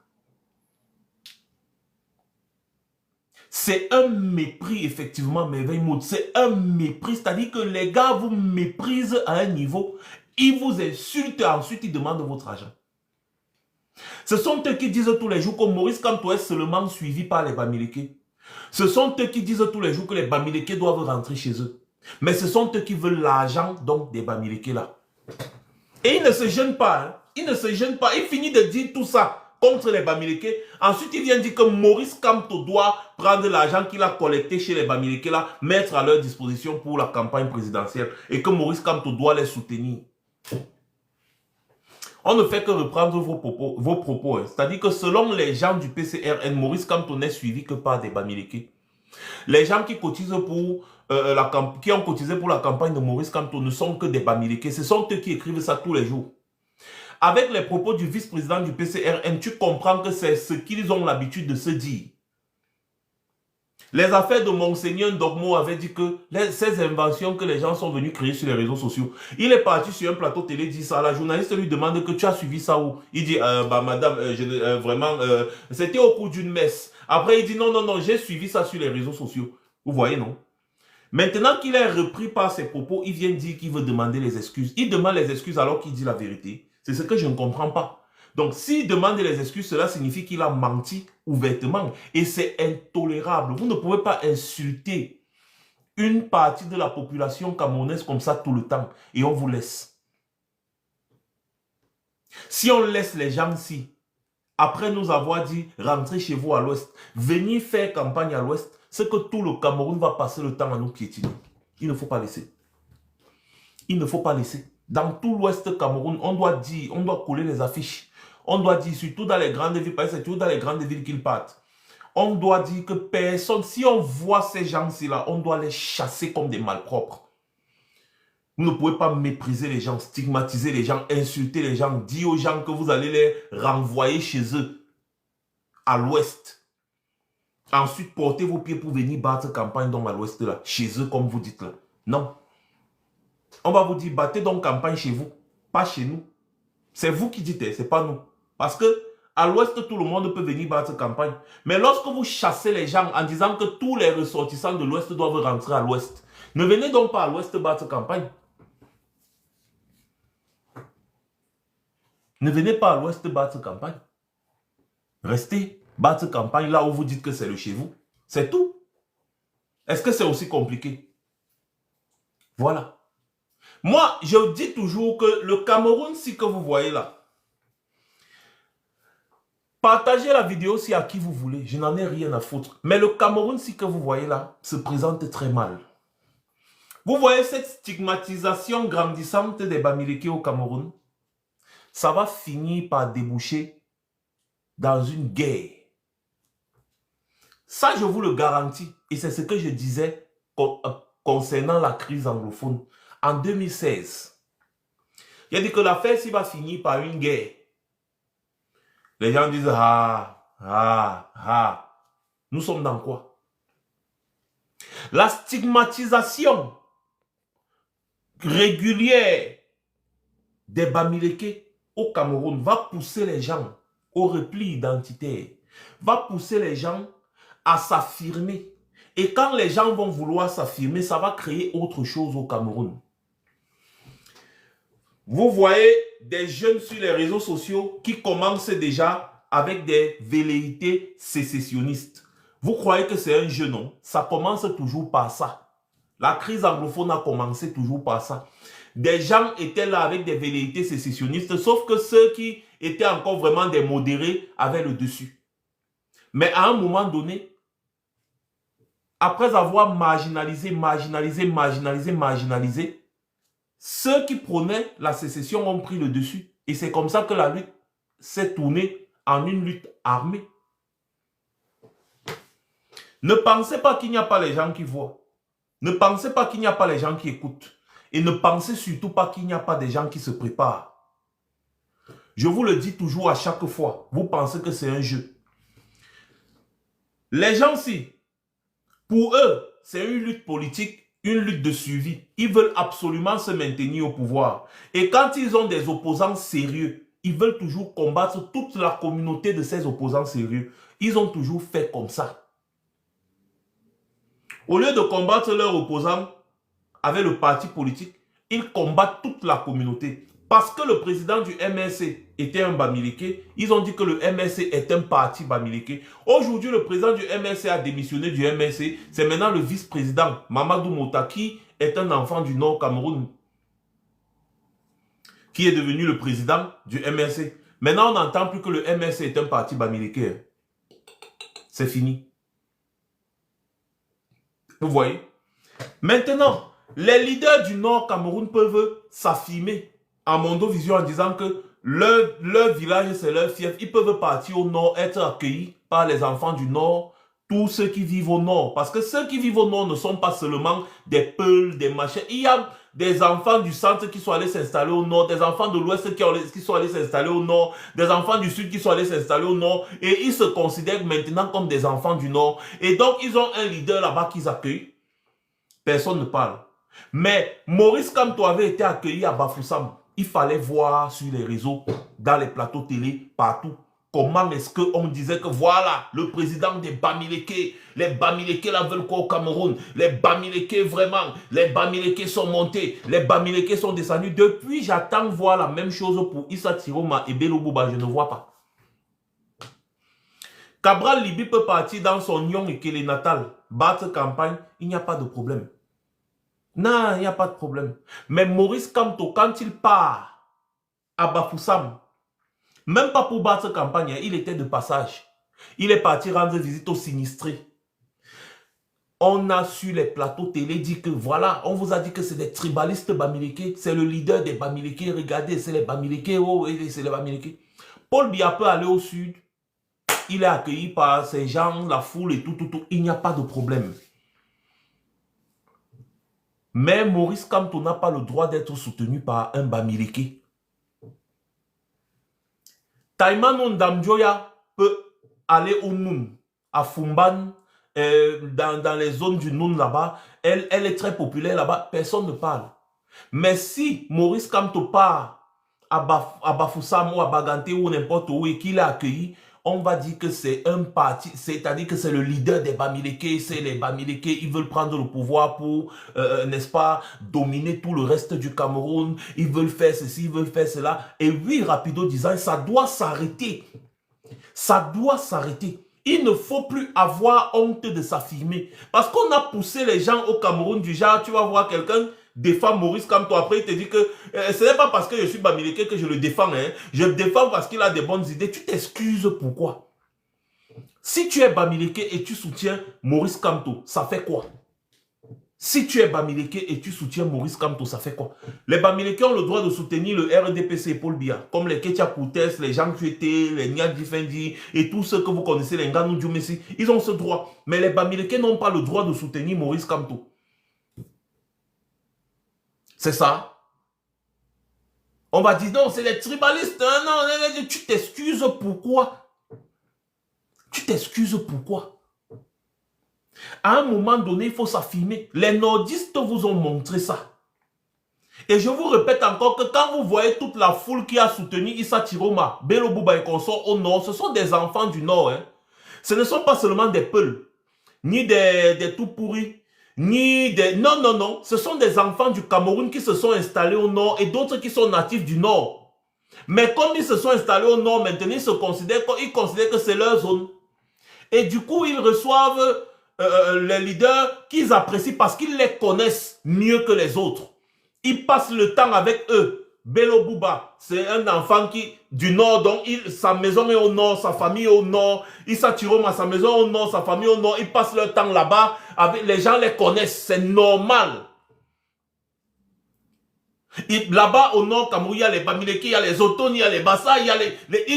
C'est un mépris effectivement, merveille mode. C'est un mépris, c'est-à-dire que les gars vous méprisent à un niveau, ils vous insultent et ensuite ils demandent votre argent. Ce sont eux qui disent tous les jours que Maurice Kamto est seulement suivi par les Bamileke. Ce sont eux qui disent tous les jours que les Bamileke doivent rentrer chez eux. Mais ce sont eux qui veulent l'argent donc des Bamileke là. Et ils ne se gênent pas. Hein. Ils ne se gênent pas. Il finit de dire tout ça contre les Bamileke. Ensuite, il vient dire que Maurice Kamto doit prendre l'argent qu'il a collecté chez les Bamileke là, mettre à leur disposition pour la campagne présidentielle. Et que Maurice Kamto doit les soutenir. On ne fait que reprendre vos propos. Hein. C'est-à-dire que selon les gens du PCRN, Maurice Kamto n'est suivi que par des Bamileke. Les gens qui cotisent pour qui ont cotisé pour la campagne de Maurice Kamto ne sont que des Bamileke. Ce sont eux qui écrivent ça tous les jours. Avec les propos du vice-président du PCRN, tu comprends que c'est ce qu'ils ont l'habitude de se dire. Les affaires de Monseigneur Ndogmo avaient dit que ces inventions que les gens sont venus créer sur les réseaux sociaux, il est parti sur un plateau télé, dit ça. La journaliste lui demande que tu as suivi ça où? Il dit, madame, vraiment, c'était au cours d'une messe. Après, il dit, non, j'ai suivi ça sur les réseaux sociaux. Vous voyez, non? Maintenant qu'il est repris par ses propos, il vient dire qu'il veut demander les excuses. Il demande les excuses alors qu'il dit la vérité. C'est ce que je ne comprends pas. Donc, s'il demande les excuses, cela signifie qu'il a menti ouvertement. Et c'est intolérable. Vous ne pouvez pas insulter une partie de la population camerounaise comme ça tout le temps. Et on vous laisse. Si on laisse les gens ici, après nous avoir dit, rentrez chez vous à l'ouest, venir faire campagne à l'ouest, c'est que tout le Cameroun va passer le temps à nous piétiner. Il ne faut pas laisser. Il ne faut pas laisser. Dans tout l'ouest Cameroun, on doit dire, on doit coller les affiches. On doit dire, surtout dans les grandes villes, parce que c'est toujours dans les grandes villes qu'ils partent. On doit dire que personne, si on voit ces gens-ci là, on doit les chasser comme des malpropres. Vous ne pouvez pas mépriser les gens, stigmatiser les gens, insulter les gens, dire aux gens que vous allez les renvoyer chez eux, à l'ouest. Ensuite, portez vos pieds pour venir battre campagne dans à l'ouest là, chez eux comme vous dites là. Non. On va vous dire, battez donc campagne chez vous, pas chez nous. C'est vous qui dites, c'est pas nous. Parce que à l'ouest, tout le monde peut venir battre campagne. Mais lorsque vous chassez les gens en disant que tous les ressortissants de l'ouest doivent rentrer à l'ouest, ne venez donc pas à l'ouest battre campagne. Ne venez pas à l'ouest battre campagne. Restez battre campagne là où vous dites que c'est le chez vous. C'est tout. Est-ce que c'est aussi compliqué? Voilà. Moi, je dis toujours que le Cameroun, si que vous voyez là, partagez la vidéo si à qui vous voulez. Je n'en ai rien à foutre. Mais le Cameroun, si que vous voyez là, se présente très mal. Vous voyez cette stigmatisation grandissante des Bamileke au Cameroun? Ça va finir par déboucher dans une guerre. Ça, je vous le garantis. Et c'est ce que je disais concernant la crise anglophone. En 2016, il a dit que l'affaire s'y va finir par une guerre. Les gens disent, nous sommes dans quoi? La stigmatisation régulière des Bamileke au Cameroun va pousser les gens au repli identitaire, va pousser les gens à s'affirmer. Et quand les gens vont vouloir s'affirmer, ça va créer autre chose au Cameroun. Vous voyez des jeunes sur les réseaux sociaux qui commencent déjà avec des velléités sécessionnistes. Vous croyez que c'est un jeu, non? Ça commence toujours par ça. La crise anglophone a commencé toujours par ça. Des gens étaient là avec des velléités sécessionnistes, sauf que ceux qui étaient encore vraiment des modérés avaient le dessus. Mais à un moment donné, après avoir marginalisé, ceux qui prônaient la sécession ont pris le dessus. Et c'est comme ça que la lutte s'est tournée en une lutte armée. Ne pensez pas qu'il n'y a pas les gens qui voient. Ne pensez pas qu'il n'y a pas les gens qui écoutent. Et ne pensez surtout pas qu'il n'y a pas des gens qui se préparent. Je vous le dis toujours à chaque fois. Vous pensez que c'est un jeu. Les gens-ci, pour eux, c'est une lutte politique, une lutte de suivi. Ils veulent absolument se maintenir au pouvoir. Et quand ils ont des opposants sérieux, ils veulent toujours combattre toute la communauté de ces opposants sérieux. Ils ont toujours fait comme ça. Au lieu de combattre leurs opposants avec le parti politique, ils combattent toute la communauté. Parce que le président du MRC était un Bamileke, ils ont dit que le MRC est un parti Bamileke. Aujourd'hui, le président du MRC a démissionné du MRC. C'est maintenant le vice-président Mamadou Mota qui est un enfant du Nord Cameroun, qui est devenu le président du MRC. Maintenant, on n'entend plus que le MRC est un parti Bamileke. C'est fini. Vous voyez? Maintenant, les leaders du Nord Cameroun peuvent s'affirmer en Mondovision en disant que leur village, c'est leur fief. Ils peuvent partir au Nord, être accueillis par les enfants du Nord, tous ceux qui vivent au Nord. Parce que ceux qui vivent au Nord ne sont pas seulement des peuls, des machins. Il y a des enfants du centre qui sont allés s'installer au Nord, des enfants de l'Ouest qui sont allés s'installer au Nord, des enfants du Sud qui sont allés s'installer au Nord. Et ils se considèrent maintenant comme des enfants du Nord. Et donc, ils ont un leader là-bas qu'ils accueillent. Personne ne parle. Mais Maurice Kamto avait été accueilli à Bafoussam. Il fallait voir sur les réseaux, dans les plateaux télé, partout. comment est-ce qu'on disait que voilà, le président des Bamileke, les Bamileke là veulent quoi au Cameroun? Les Bamileke vraiment, les Bamileke sont montés, les Bamileke sont descendus. Depuis, j'attends voir la même chose pour Issa Tiroma et Bello Bouba, je ne vois pas. Cabral Libi peut partir dans son Nyon et Kélé natal, battre campagne, il n'y a pas de problème. Non, il n'y a pas de problème. Mais Maurice Kamto, quand il part à Bafoussam, même pas pour battre campagne, il était de passage. Il est parti rendre visite aux sinistrés. On a sur les plateaux télé dit que voilà, on vous a dit que c'est des tribalistes Bamileke, c'est le leader des Bamileke, regardez, c'est les Bamileke, oh, c'est les Bamileke. Paul Biya peut aller au sud, il est accueilli par ces gens, la foule et tout, il n'y a pas de problème. Mais Maurice Kamto n'a pas le droit d'être soutenu par un Bamileke. Taïman Ndamjoya peut aller au Noun, à Fumban, dans les zones du Noun là-bas. Elle est très populaire là-bas, personne ne parle. Mais si Maurice Kamto part à Bafoussam ou à Bagante ou n'importe où et qu'il est accueilli, on va dire que c'est un parti, c'est-à-dire que c'est le leader des Bamileke, c'est les Bamileke, ils veulent prendre le pouvoir pour, n'est-ce pas, dominer tout le reste du Cameroun, ils veulent faire ceci, ils veulent faire cela. Et oui, rapido disant, ça doit s'arrêter. Ça doit s'arrêter. Il ne faut plus avoir honte de s'affirmer. Parce qu'on a poussé les gens au Cameroun du genre, tu vas voir quelqu'un défend Maurice Kamto, après il te dit que ce n'est pas parce que je suis Bamileke que je le défends. Hein. Je le défends parce qu'il a des bonnes idées. Tu t'excuses pourquoi? Si tu es Bamileke et tu soutiens Maurice Kamto, ça fait quoi? Si tu es Bamileke et tu soutiens Maurice Kamto, ça fait quoi? Les Bamileke ont le droit de soutenir le RDPC et Paul Biya, comme les Ketia Koutes, les Jean Tuete, les Nyadi Fendi et tous ceux que vous connaissez, les Nganou Djoumessi, ils ont ce droit. Mais les Bamileke n'ont pas le droit de soutenir Maurice Kamto. C'est ça. On va dire non, c'est les tribalistes. Hein, non, tu t'excuses pourquoi? Tu t'excuses pourquoi? À un moment donné, il faut s'affirmer. Les nordistes vous ont montré ça. Et je vous répète encore que quand vous voyez toute la foule qui a soutenu Issa Tiroma, Bello Bouba et consorts au nord, ce sont des enfants du nord. Hein. Ce ne sont pas seulement des peuls, ni des tout pourris. Ni des... Non, non, non. Ce sont des enfants du Cameroun qui se sont installés au nord et d'autres qui sont natifs du nord. Mais comme ils se sont installés au nord, maintenant, ils considèrent que c'est leur zone. Et du coup, ils reçoivent les leaders qu'ils apprécient parce qu'ils les connaissent mieux que les autres. Ils passent le temps avec eux. Bello Bouba, c'est un enfant qui du nord, donc sa maison est au nord, sa famille est au nord. Issa Tiroma, sa maison est au nord, sa famille est au nord. Ils passent leur temps là-bas, les gens les connaissent, c'est normal. Là-bas au nord Cameroun, il y a les Bamileke, il y a les Otoni, il y a les Bassa, il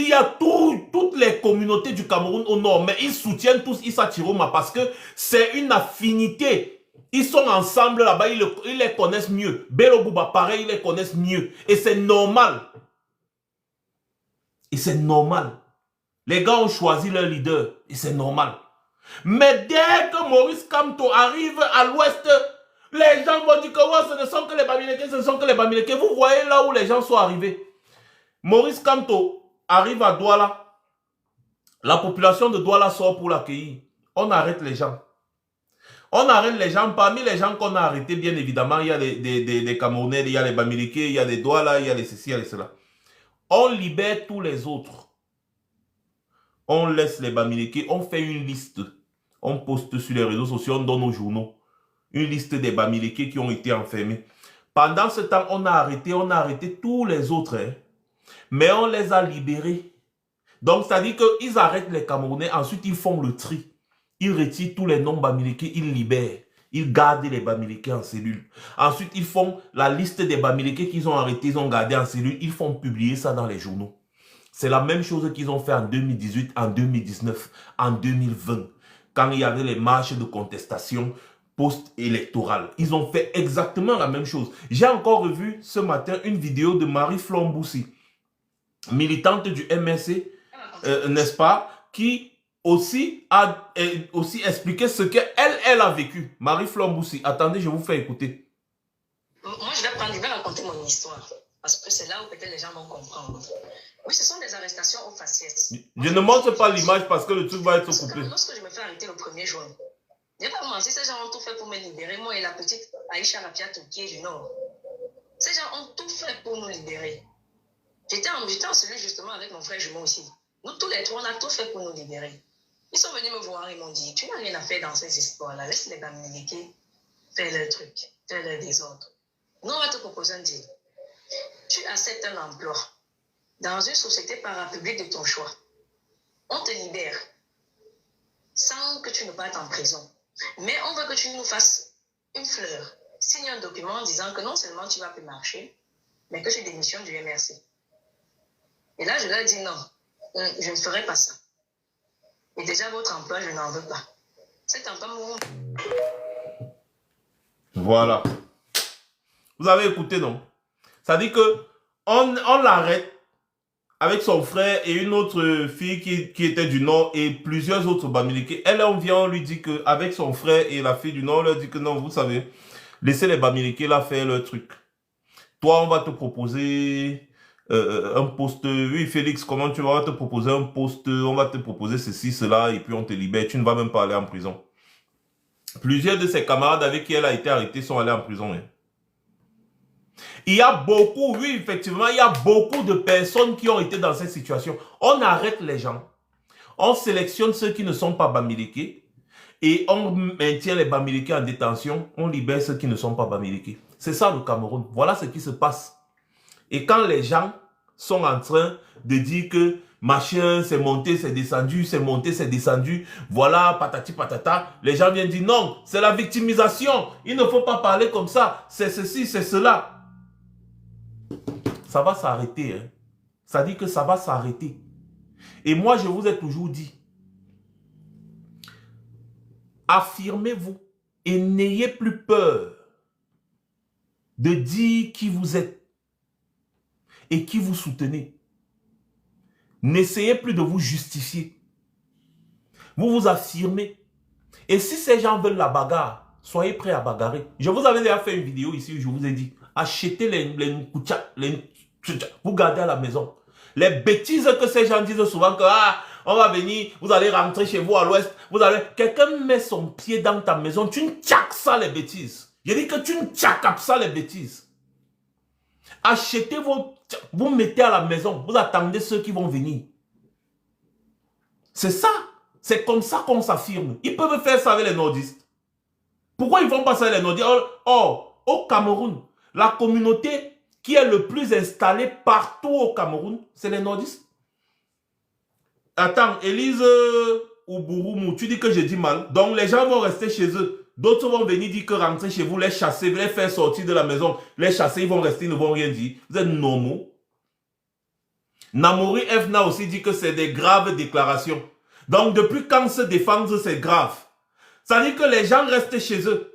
y a toutes les communautés du Cameroun au nord. Mais ils soutiennent tous Issa Tiroma parce que c'est une affinité. Ils sont ensemble là-bas, ils les connaissent mieux. Bello Bouba, pareil, ils les connaissent mieux. Et c'est normal. Et c'est normal. Les gars ont choisi leur leader. Et c'est normal. Mais dès que Maurice Kamto arrive à l'ouest, les gens vont dire que oh, ce ne sont que les Bamileke, ce ne sont que les Bamileke. Vous voyez là où les gens sont arrivés. Maurice Kamto arrive à Douala. La population de Douala sort pour l'accueillir. On arrête les gens. On arrête les gens. Parmi les gens qu'on a arrêtés, bien évidemment, il y a des Camerounais, il y a les Bamileke, il y a des Douala, il y a les ceci, il y a les cela. On libère tous les autres. On laisse les Bamileke, on fait une liste. On poste sur les réseaux sociaux, on donne aux journaux. Une liste des Bamileke qui ont été enfermés. Pendant ce temps, on a arrêté tous les autres. Hein. Mais on les a libérés. Donc, c'est-à-dire qu'ils arrêtent les Camerounais, ensuite ils font le tri. Ils retirent tous les noms Bamileke, ils libèrent. Ils gardent les Bamileke en cellule. Ensuite, ils font la liste des Bamileke qu'ils ont arrêtés, ils ont gardé en cellule. Ils font publier ça dans les journaux. C'est la même chose qu'ils ont fait en 2018, en 2019, en 2020. Quand il y avait les marches de contestation post-électorales. Ils ont fait exactement la même chose. J'ai encore revu ce matin une vidéo de Marie Flomboussi, militante du MSC, n'est-ce pas, qui aussi a expliqué ce qu'elle a vécu. Marie Flomboussi, attendez, je vous fais écouter. Moi, je vais raconter mon histoire. Parce que c'est là où peut-être les gens vont comprendre. Oui, ce sont des arrestations au faciès. Je ne montre pas l'image parce que le truc va être coupé. Lorsque je me fais arrêter le 1er juin, je n'ai pas menti, ces gens ont tout fait pour me libérer, moi et la petite Aïcha Rapiatou qui est du Nord. Ces gens ont tout fait pour nous libérer. J'étais en celui justement avec mon frère jumeau aussi. Nous tous les trois, on a tout fait pour nous libérer. Ils sont venus me voir et m'ont dit, tu n'as rien à faire dans ces histoires-là, laisse les Bamileke faire leur truc, faire leur désordre. Nous, on va te proposer un deal. Tu acceptes un emploi dans une société parapublique de ton choix. On te libère sans que tu ne partes en prison. Mais on veut que tu nous fasses une fleur. Signe un document en disant que non seulement tu vas plus marcher, mais que tu démissionnes du MRC. Et là, je leur ai dit non, je ne ferai pas ça. Et déjà, votre emploi, je n'en veux pas. Cet emploi, voilà. Vous avez écouté, non? Ça dit que on l'arrête avec son frère et une autre fille qui était du Nord et plusieurs autres Bamileke. Elle, on vient, on lui dit qu'avec son frère et la fille du Nord, on leur dit que non, vous savez, laissez les Bamileke là faire leur truc. Toi, on va te proposer un poste. Oui, Félix, comment tu vas? On va te proposer un poste, on va te proposer ceci, cela, et puis on te libère. Tu ne vas même pas aller en prison. Plusieurs de ses camarades avec qui elle a été arrêtée sont allés en prison. Hein. Il y a beaucoup, oui, effectivement, il y a beaucoup de personnes qui ont été dans cette situation. On arrête les gens. On sélectionne ceux qui ne sont pas Bamileke et on maintient les Bamileke en détention. On libère ceux qui ne sont pas Bamileke. C'est ça le Cameroun. Voilà ce qui se passe. Et quand les gens sont en train de dire que machin, c'est monté, c'est descendu, c'est monté, c'est descendu, voilà, patati patata, les gens viennent dire non, c'est la victimisation. Il ne faut pas parler comme ça. C'est ceci, c'est cela. Ça va s'arrêter. Hein. Ça dit que ça va s'arrêter. Et moi, je vous ai toujours dit, affirmez-vous et n'ayez plus peur de dire qui vous êtes et qui vous soutenez. N'essayez plus de vous justifier. Vous vous affirmez. Et si ces gens veulent la bagarre, soyez prêts à bagarrer. Je vous avais déjà fait une vidéo ici où je vous ai dit, achetez les vous gardez à la maison. Les bêtises que ces gens disent souvent que on va venir, vous allez rentrer chez vous à l'ouest, vous allez, quelqu'un met son pied dans ta maison, tu ne tchakes ça les bêtises. Je dis que tu ne tchakes ça les bêtises. Achetez vous mettez à la maison, vous attendez ceux qui vont venir. C'est ça. C'est comme ça qu'on s'affirme. Ils peuvent faire ça avec les nordistes. Pourquoi ils ne font pas ça avec les nordistes? Or, au Cameroun, la communauté qui est le plus installée partout au Cameroun, c'est les nordistes. Attends, Élise Oubourou, tu dis que j'ai dit mal. Donc les gens vont rester chez eux. D'autres vont venir dire que rentrer chez vous, les chasser, les faire sortir de la maison, les chasser, ils vont rester, ils ne vont rien dire. Vous êtes normaux. Namori Fna aussi dit que c'est des graves déclarations. Donc depuis quand se défendre, c'est grave. Ça dit que les gens restent chez eux.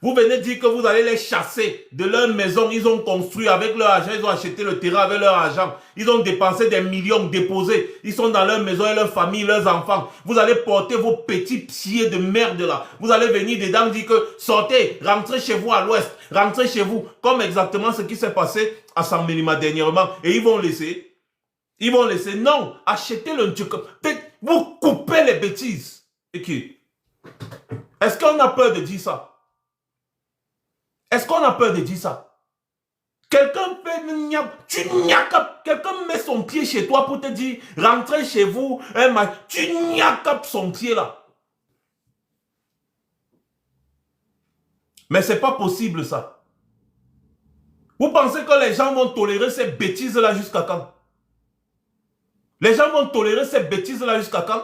Vous venez dire que vous allez les chasser de leur maison. Ils ont construit avec leur argent, ils ont acheté le terrain avec leur argent. Ils ont dépensé des millions déposés. Ils sont dans leur maison et leur famille, leurs enfants. Vous allez porter vos petits pieds de merde là. Vous allez venir dedans dire que sortez, rentrez chez vous à l'ouest, rentrez chez vous. Comme exactement ce qui s'est passé à San Mélima dernièrement. Et ils vont laisser. Ils vont laisser. Non, achetez le truc. Vous coupez les bêtises. Est-ce qu'on a peur de dire ça? Est-ce qu'on a peur de dire ça? Quelqu'un fait quelqu'un met son pied chez toi pour te dire rentrez chez vous, tu nyakap son pied là. Mais c'est pas possible ça. Vous pensez que les gens vont tolérer ces bêtises là jusqu'à quand? Les gens vont tolérer ces bêtises là jusqu'à quand?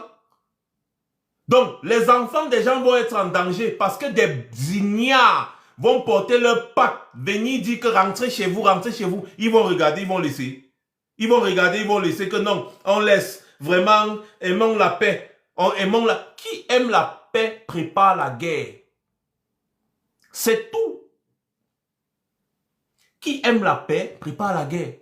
Donc les enfants des gens vont être en danger parce que des ignares vont porter leur pack, venir dire que rentrez chez vous, rentrez chez vous. Ils vont regarder, ils vont laisser. Ils vont regarder, ils vont laisser que non, on laisse. Vraiment, aimons la paix. Qui aime la paix prépare la guerre. C'est tout. Qui aime la paix prépare la guerre.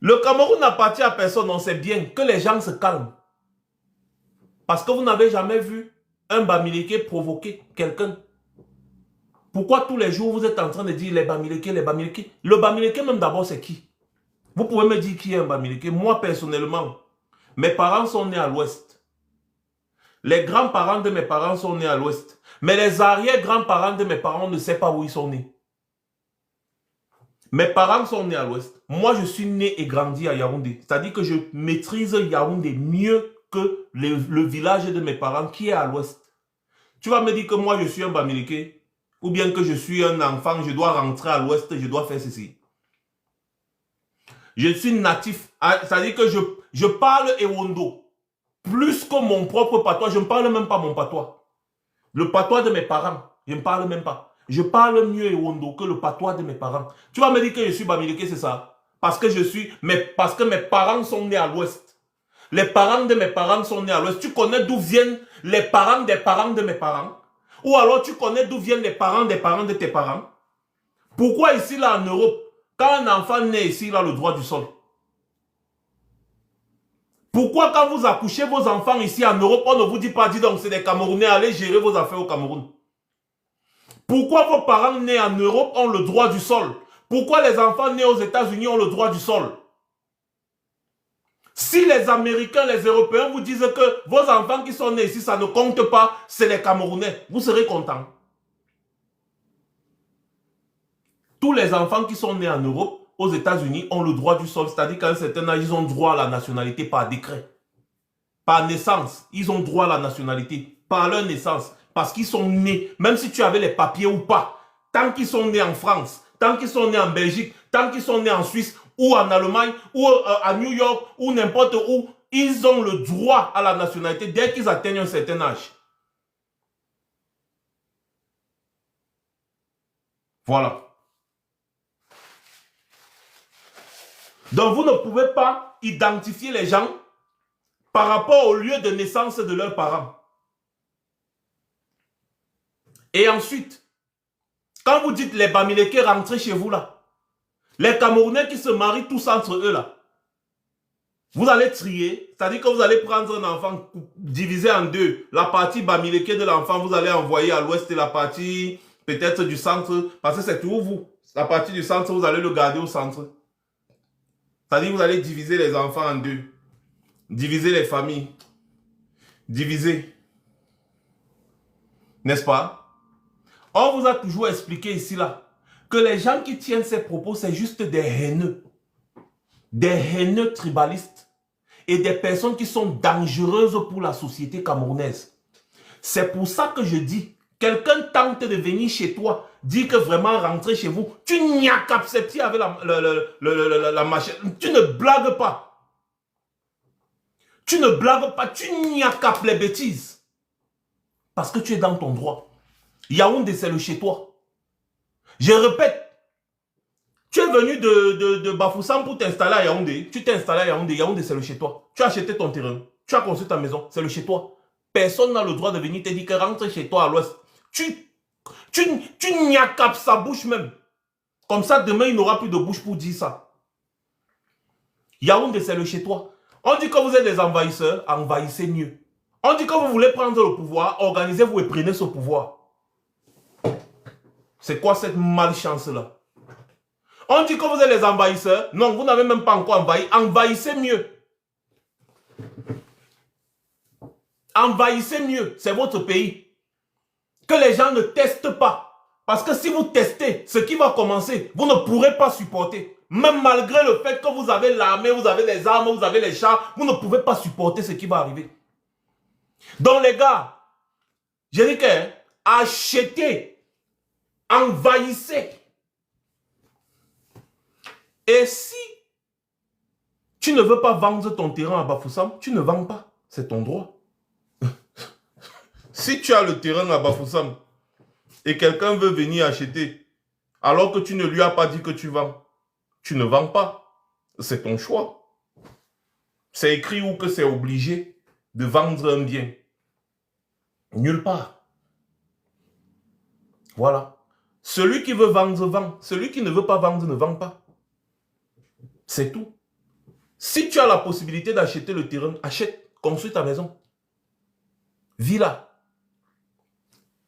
Le Cameroun n'appartient à personne, on sait bien que les gens se calment. Parce que vous n'avez jamais vu un Bamileke provoquer quelqu'un. Pourquoi tous les jours vous êtes en train de dire les Bamileke, les Bamileke? Le Bamileke même d'abord c'est qui? Vous pouvez me dire qui est un Bamileke? Moi personnellement, mes parents sont nés à l'ouest. Les grands-parents de mes parents sont nés à l'ouest. Mais les arrière-grands-parents de mes parents ne savent pas où ils sont nés. Mes parents sont nés à l'ouest. Moi, je suis né et grandi à Yaoundé. C'est-à-dire que je maîtrise Yaoundé mieux que le village de mes parents qui est à l'ouest. Tu vas me dire que moi, je suis un Bamileke ou bien que je suis un enfant, je dois rentrer à l'ouest, je dois faire ceci. Je suis natif. C'est-à-dire que je parle Ewondo. Plus que mon propre patois. Je ne parle même pas mon patois. Le patois de mes parents, je ne parle même pas. Je parle mieux Ewondo que le patois de mes parents. Tu vas me dire que je suis Bamileke, c'est ça? Parce que mes parents sont nés à l'ouest. Les parents de mes parents sont nés à l'ouest. Tu connais d'où viennent les parents des parents de mes parents? Ou alors tu connais d'où viennent les parents des parents de tes parents? Pourquoi ici, là, en Europe, quand un enfant naît ici, il a le droit du sol? Pourquoi quand vous accouchez vos enfants ici en Europe, on ne vous dit pas, dis donc, c'est des Camerounais, allez gérer vos affaires au Cameroun? Pourquoi vos parents nés en Europe ont le droit du sol? Pourquoi les enfants nés aux États-Unis ont le droit du sol? Si les Américains, les Européens vous disent que vos enfants qui sont nés ici, ça ne compte pas, c'est les Camerounais, vous serez contents. Tous les enfants qui sont nés en Europe, aux États-Unis, ont le droit du sol. C'est-à-dire qu'à un certain âge, ils ont droit à la nationalité par décret. Par naissance, ils ont droit à la nationalité. Par leur naissance. Parce qu'ils sont nés, même si tu avais les papiers ou pas, tant qu'ils sont nés en France, tant qu'ils sont nés en Belgique, tant qu'ils sont nés en Suisse, ou en Allemagne, ou à New York, ou n'importe où, ils ont le droit à la nationalité dès qu'ils atteignent un certain âge. Voilà. Donc vous ne pouvez pas identifier les gens par rapport au lieu de naissance de leurs parents. Et ensuite, quand vous dites les Bamileke, rentrez chez vous là, les Camerounais qui se marient tous entre eux là, vous allez trier, c'est-à-dire que vous allez prendre un enfant divisé en deux. La partie Bamileke de l'enfant, vous allez envoyer à l'ouest et la partie peut-être du centre, parce que c'est toujours vous. La partie du centre, vous allez le garder au centre. C'est-à-dire que vous allez diviser les enfants en deux. Diviser les familles. Diviser. N'est-ce pas? On vous a toujours expliqué ici, là, que les gens qui tiennent ces propos, c'est juste des haineux. Des haineux tribalistes. Et des personnes qui sont dangereuses pour la société camerounaise. C'est pour ça que je dis, quelqu'un tente de venir chez toi, dit que vraiment rentrer chez vous, tu n'y as qu'accepté avec la machine. Tu ne blagues pas. Tu ne blagues pas, tu n'y as qu'à les bêtises. Parce que tu es dans ton droit. Yaoundé, c'est le chez toi. Je répète, tu es venu de Bafoussam pour t'installer à Yaoundé. Tu t'es installé à Yaoundé. Yaoundé, c'est le chez toi. Tu as acheté ton terrain. Tu as construit ta maison. C'est le chez toi. Personne n'a le droit de venir te dire que rentre chez toi à l'ouest. Tu n'y as qu'à sa bouche même. Comme ça, demain, il n'aura plus de bouche pour dire ça. Yaoundé, c'est le chez toi. On dit que vous êtes des envahisseurs, envahissez mieux. On dit que vous voulez prendre le pouvoir, organisez-vous et prenez ce pouvoir. C'est quoi cette malchance-là? On dit que vous êtes les envahisseurs. Non, vous n'avez même pas encore envahi. Envahissez mieux. Envahissez mieux. C'est votre pays. Que les gens ne testent pas. Parce que si vous testez, ce qui va commencer, vous ne pourrez pas supporter. Même malgré le fait que vous avez l'armée, vous avez les armes, vous avez les chars, vous ne pouvez pas supporter ce qui va arriver. Donc les gars, je dis que achetez, envahissez. Et si tu ne veux pas vendre ton terrain à Bafoussam, tu ne vends pas. C'est ton droit. Si tu as le terrain à Bafoussam et quelqu'un veut venir acheter alors que tu ne lui as pas dit que tu vends, tu ne vends pas. C'est ton choix. C'est écrit où que c'est obligé de vendre un bien. Nulle part. Voilà. Celui qui veut vendre, vend. Celui qui ne veut pas vendre, ne vend pas. C'est tout. Si tu as la possibilité d'acheter le terrain, achète, construis ta maison. Vis là.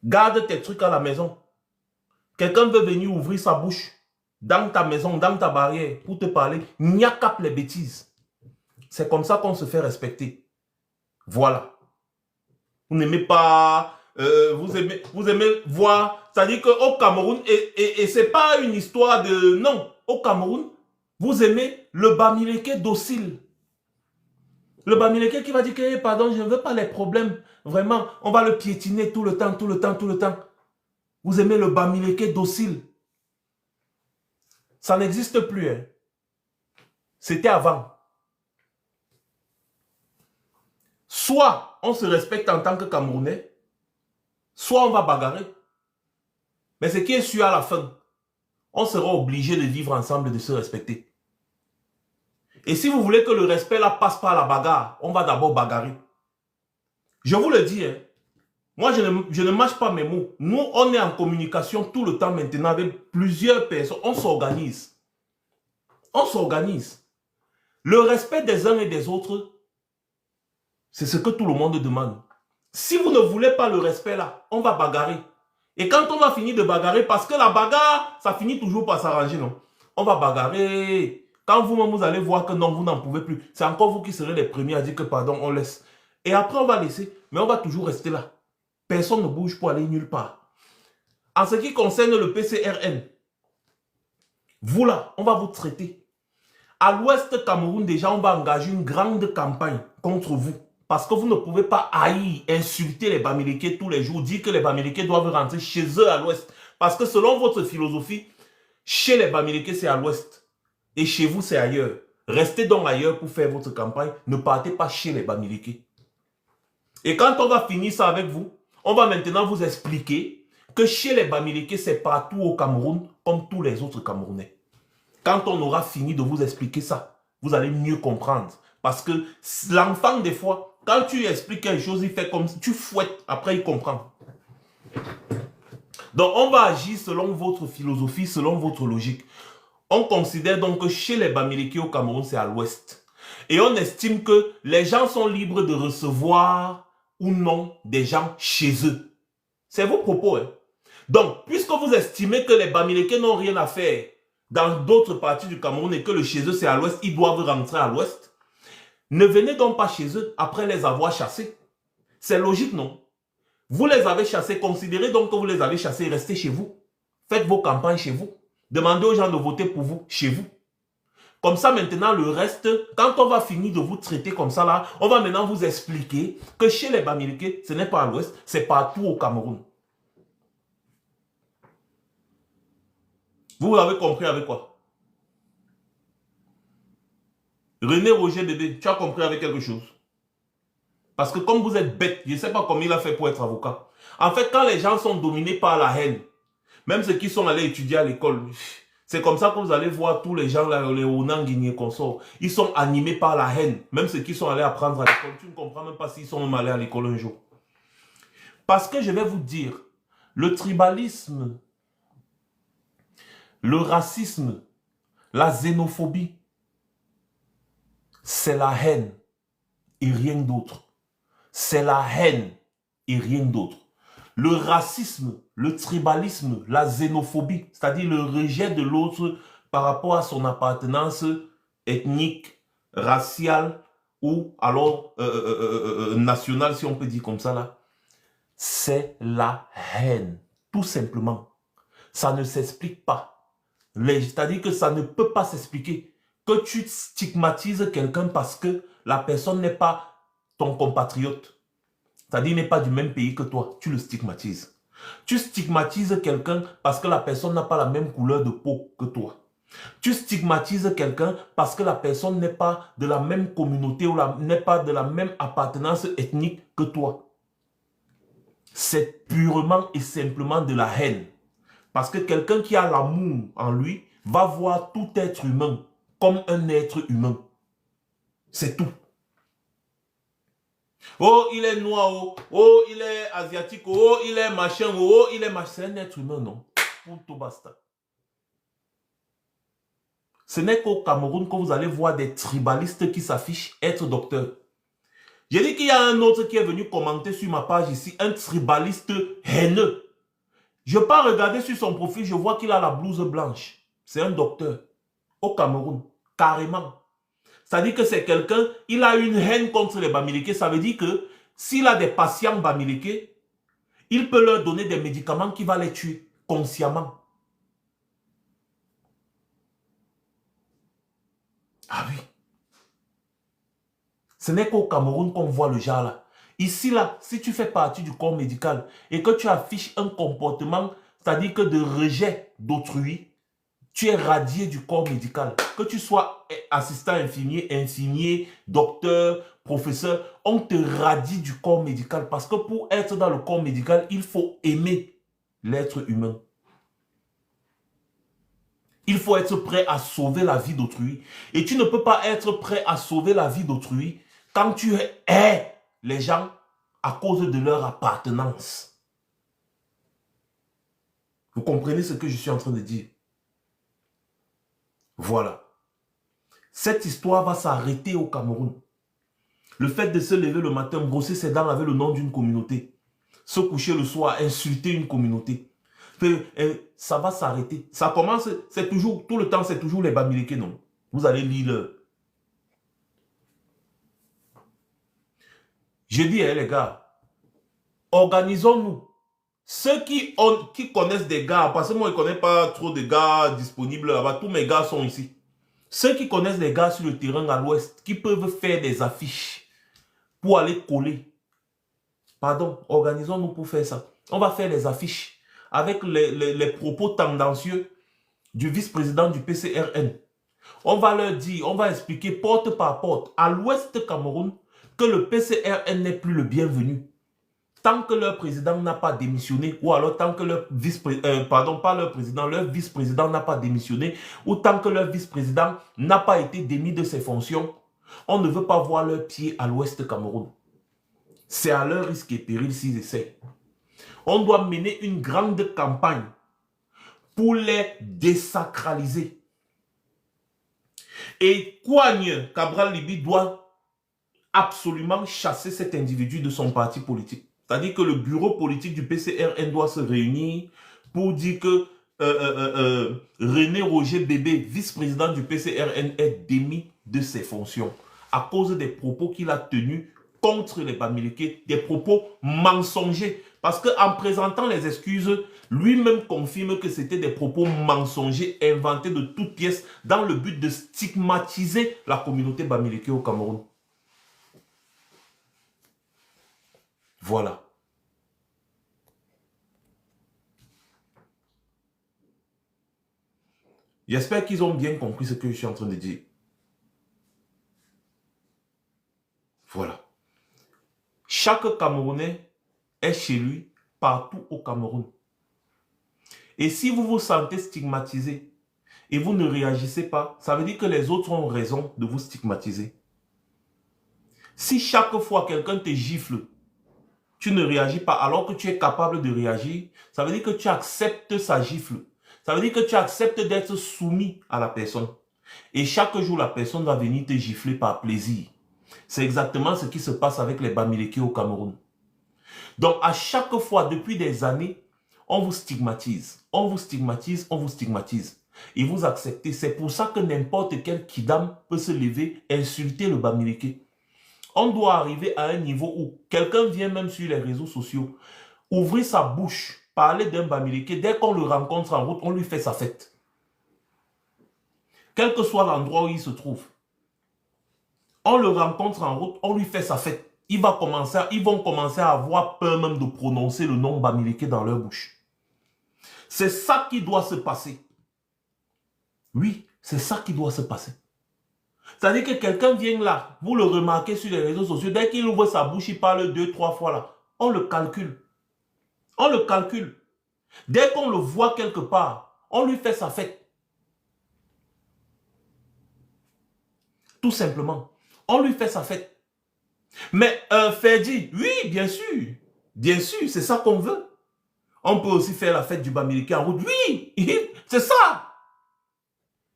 Garde tes trucs à la maison. quelqu'un veut venir ouvrir sa bouche dans ta maison, dans ta barrière, pour te parler, n'y a qu'à les bêtises. C'est comme ça qu'on se fait respecter. Voilà. Vous n'aimez pas, vous aimez voir, c'est-à-dire qu'au Cameroun, et c'est pas une histoire de, non, au Cameroun, vous aimez le Bamileke docile. Le Bamileke qui va dire que, hey, pardon, je ne veux pas les problèmes, vraiment, on va le piétiner tout le temps, tout le temps, tout le temps. Vous aimez le Bamileke docile. Ça n'existe plus, hein. C'était avant. Soit on se respecte en tant que Camerounais, soit on va bagarrer. Mais ce qui est sûr à la fin, on sera obligé de vivre ensemble et de se respecter. Et si vous voulez que le respect là passe par la bagarre, on va d'abord bagarrer. Je vous le dis, hein, moi je ne mâche pas mes mots. Nous, on est en communication tout le temps maintenant avec plusieurs personnes. On s'organise. On s'organise. Le respect des uns et des autres, c'est ce que tout le monde demande. Si vous ne voulez pas le respect là, on va bagarrer. Et quand on va finir de bagarrer, parce que la bagarre, ça finit toujours par s'arranger, non? On va bagarrer. Quand vous-même, vous allez voir que non, vous n'en pouvez plus. C'est encore vous qui serez les premiers à dire que pardon, on laisse. Et après, on va laisser. Mais on va toujours rester là. Personne ne bouge pour aller nulle part. En ce qui concerne le PCRN, vous là, on va vous traiter. À l'ouest Cameroun, déjà, on va engager une grande campagne contre vous. Parce que vous ne pouvez pas haïr, insulter les Bamileke tous les jours, dire que les Bamileke doivent rentrer chez eux à l'ouest. Parce que selon votre philosophie, chez les Bamileke, c'est à l'ouest. Et chez vous, c'est ailleurs. Restez donc ailleurs pour faire votre campagne. Ne partez pas chez les Bamileke. Et quand on va finir ça avec vous, on va maintenant vous expliquer que chez les Bamileke, c'est partout au Cameroun, comme tous les autres Camerounais. Quand on aura fini de vous expliquer ça, vous allez mieux comprendre. Parce que l'enfant, des fois, quand tu lui expliques quelque chose, il fait comme si tu fouettes, après il comprend. Donc on va agir selon votre philosophie, selon votre logique. On considère donc que chez les Bamileke au Cameroun, c'est à l'ouest. Et on estime que les gens sont libres de recevoir ou non des gens chez eux. C'est vos propos, hein? Donc, puisque vous estimez que les Bamileke n'ont rien à faire dans d'autres parties du Cameroun et que le chez eux c'est à l'ouest, ils doivent rentrer à l'ouest. Ne venez donc pas chez eux après les avoir chassés. C'est logique, non? Vous les avez chassés, considérez donc que vous les avez chassés, restez chez vous. Faites vos campagnes chez vous. Demandez aux gens de voter pour vous, chez vous. Comme ça, maintenant, le reste, quand on va finir de vous traiter comme ça, là, on va maintenant vous expliquer que chez les Bamileke, ce n'est pas à l'ouest, c'est partout au Cameroun. Vous avez compris avec quoi? René Roger Bébé, tu as compris avec quelque chose? Parce que comme vous êtes bête, je ne sais pas comment il a fait pour être avocat. En fait, quand les gens sont dominés par la haine, même ceux qui sont allés étudier à l'école, c'est comme ça que vous allez voir tous les gens, là, les Onan, Guinée, consorts, ils sont animés par la haine. Même ceux qui sont allés apprendre à l'école, tu ne comprends même pas s'ils sont même allés à l'école un jour. Parce que je vais vous dire, le tribalisme, le racisme, la xénophobie, c'est la haine et rien d'autre. C'est la haine et rien d'autre. Le racisme, le tribalisme, la xénophobie, c'est-à-dire le rejet de l'autre par rapport à son appartenance ethnique, raciale ou alors nationale, si on peut dire comme ça là, c'est la haine, tout simplement. Ça ne s'explique pas. C'est-à-dire que ça ne peut pas s'expliquer. Que tu stigmatises quelqu'un parce que la personne n'est pas ton compatriote. C'est-à-dire n'est pas du même pays que toi. Tu le stigmatises. Tu stigmatises quelqu'un parce que la personne n'a pas la même couleur de peau que toi. Tu stigmatises quelqu'un parce que la personne n'est pas de la même communauté ou n'est pas de la même appartenance ethnique que toi. C'est purement et simplement de la haine. Parce que quelqu'un qui a l'amour en lui va voir tout être humain comme un être humain. C'est tout. Oh, il est noir, oh, il est asiatique, oh, il est machin, oh, il est machin. C'est un être humain, non? Pour tout basta. Ce n'est qu'au Cameroun que vous allez voir des tribalistes qui s'affichent être docteurs. J'ai dit qu'il y a un autre qui est venu commenter sur ma page ici, un tribaliste haineux. Je pars regarder sur son profil, je vois qu'il a la blouse blanche. C'est un docteur au Cameroun, carrément. C'est-à-dire que c'est quelqu'un, il a une haine contre les Bamileke. Ça veut dire que s'il a des patients Bamileke, il peut leur donner des médicaments qui vont les tuer consciemment. Ah oui. Ce n'est qu'au Cameroun qu'on voit le genre là. Ici là, si tu fais partie du corps médical et que tu affiches un comportement, c'est-à-dire que de rejet d'autrui, tu es radié du corps médical. Que tu sois assistant infirmier, infirmier, docteur, professeur, on te radie du corps médical. Parce que pour être dans le corps médical, il faut aimer l'être humain. Il faut être prêt à sauver la vie d'autrui. Et tu ne peux pas être prêt à sauver la vie d'autrui quand tu hais les gens à cause de leur appartenance. Vous comprenez ce que je suis en train de dire? Voilà. Cette histoire va s'arrêter au Cameroun. Le fait de se lever le matin, brosser ses dents avec le nom d'une communauté, se coucher le soir, insulter une communauté, ça va s'arrêter. Ça commence, c'est toujours, tout le temps, c'est toujours les Bamileke, non? Vous allez lire. Je dis, les gars, organisons-nous. Ceux qui connaissent des gars, parce que moi, je ne connais pas trop de gars disponibles là-bas, tous mes gars sont ici. Ceux qui connaissent des gars sur le terrain à l'ouest, qui peuvent faire des affiches pour aller coller. Pardon, organisons-nous pour faire ça. On va faire les affiches avec les propos tendancieux du vice-président du PCRN. On va leur dire, on va expliquer porte par porte à l'ouest Cameroun que le PCRN n'est plus le bienvenu. Tant que leur président n'a pas démissionné, ou alors tant que leur vice-président, pardon, pas leur président, leur vice-président n'a pas démissionné, ou tant que leur vice-président n'a pas été démis de ses fonctions, on ne veut pas voir leurs pieds à l'ouest Cameroun. C'est à leur risque et péril s'ils essaient. On doit mener une grande campagne pour les désacraliser. Et Kouagne Cabral Libi doit absolument chasser cet individu de son parti politique. C'est-à-dire que le bureau politique du PCRN doit se réunir pour dire que René Roger Bébé, vice-président du PCRN, est démis de ses fonctions à cause des propos qu'il a tenus contre les Bamileke, des propos mensongers. Parce qu'en présentant les excuses, lui-même confirme que c'était des propos mensongers inventés de toutes pièces dans le but de stigmatiser la communauté Bamileke au Cameroun. Voilà. J'espère qu'ils ont bien compris ce que je suis en train de dire. Voilà. Chaque Camerounais est chez lui partout au Cameroun. Et si vous vous sentez stigmatisé et vous ne réagissez pas, ça veut dire que les autres ont raison de vous stigmatiser. Si chaque fois quelqu'un te gifle, tu ne réagis pas alors que tu es capable de réagir, ça veut dire que tu acceptes sa gifle. Ça veut dire que tu acceptes d'être soumis à la personne. Et chaque jour, la personne va venir te gifler par plaisir. C'est exactement ce qui se passe avec les Bamileke au Cameroun. Donc, à chaque fois, depuis des années, on vous stigmatise. On vous stigmatise, on vous stigmatise. Et vous acceptez. C'est pour ça que n'importe quel kidam peut se lever et insulter le Bamileke. On doit arriver à un niveau où quelqu'un vient même sur les réseaux sociaux, ouvrir sa bouche, parler d'un Bamileke, dès qu'on le rencontre en route, on lui fait sa fête. Quel que soit l'endroit où il se trouve. On le rencontre en route, on lui fait sa fête. Ils vont commencer à avoir peur même de prononcer le nom Bamileke dans leur bouche. C'est ça qui doit se passer. Oui, c'est ça qui doit se passer. C'est-à-dire que quelqu'un vient là, vous le remarquez sur les réseaux sociaux, dès qu'il ouvre sa bouche, il parle 2-3 fois là. On le calcule. On le calcule. Dès qu'on le voit quelque part, on lui fait sa fête. Tout simplement. On lui fait sa fête. Mais Ferdi, oui, bien sûr. Bien sûr, c'est ça qu'on veut. On peut aussi faire la fête du Bamileke en route. Oui, c'est ça.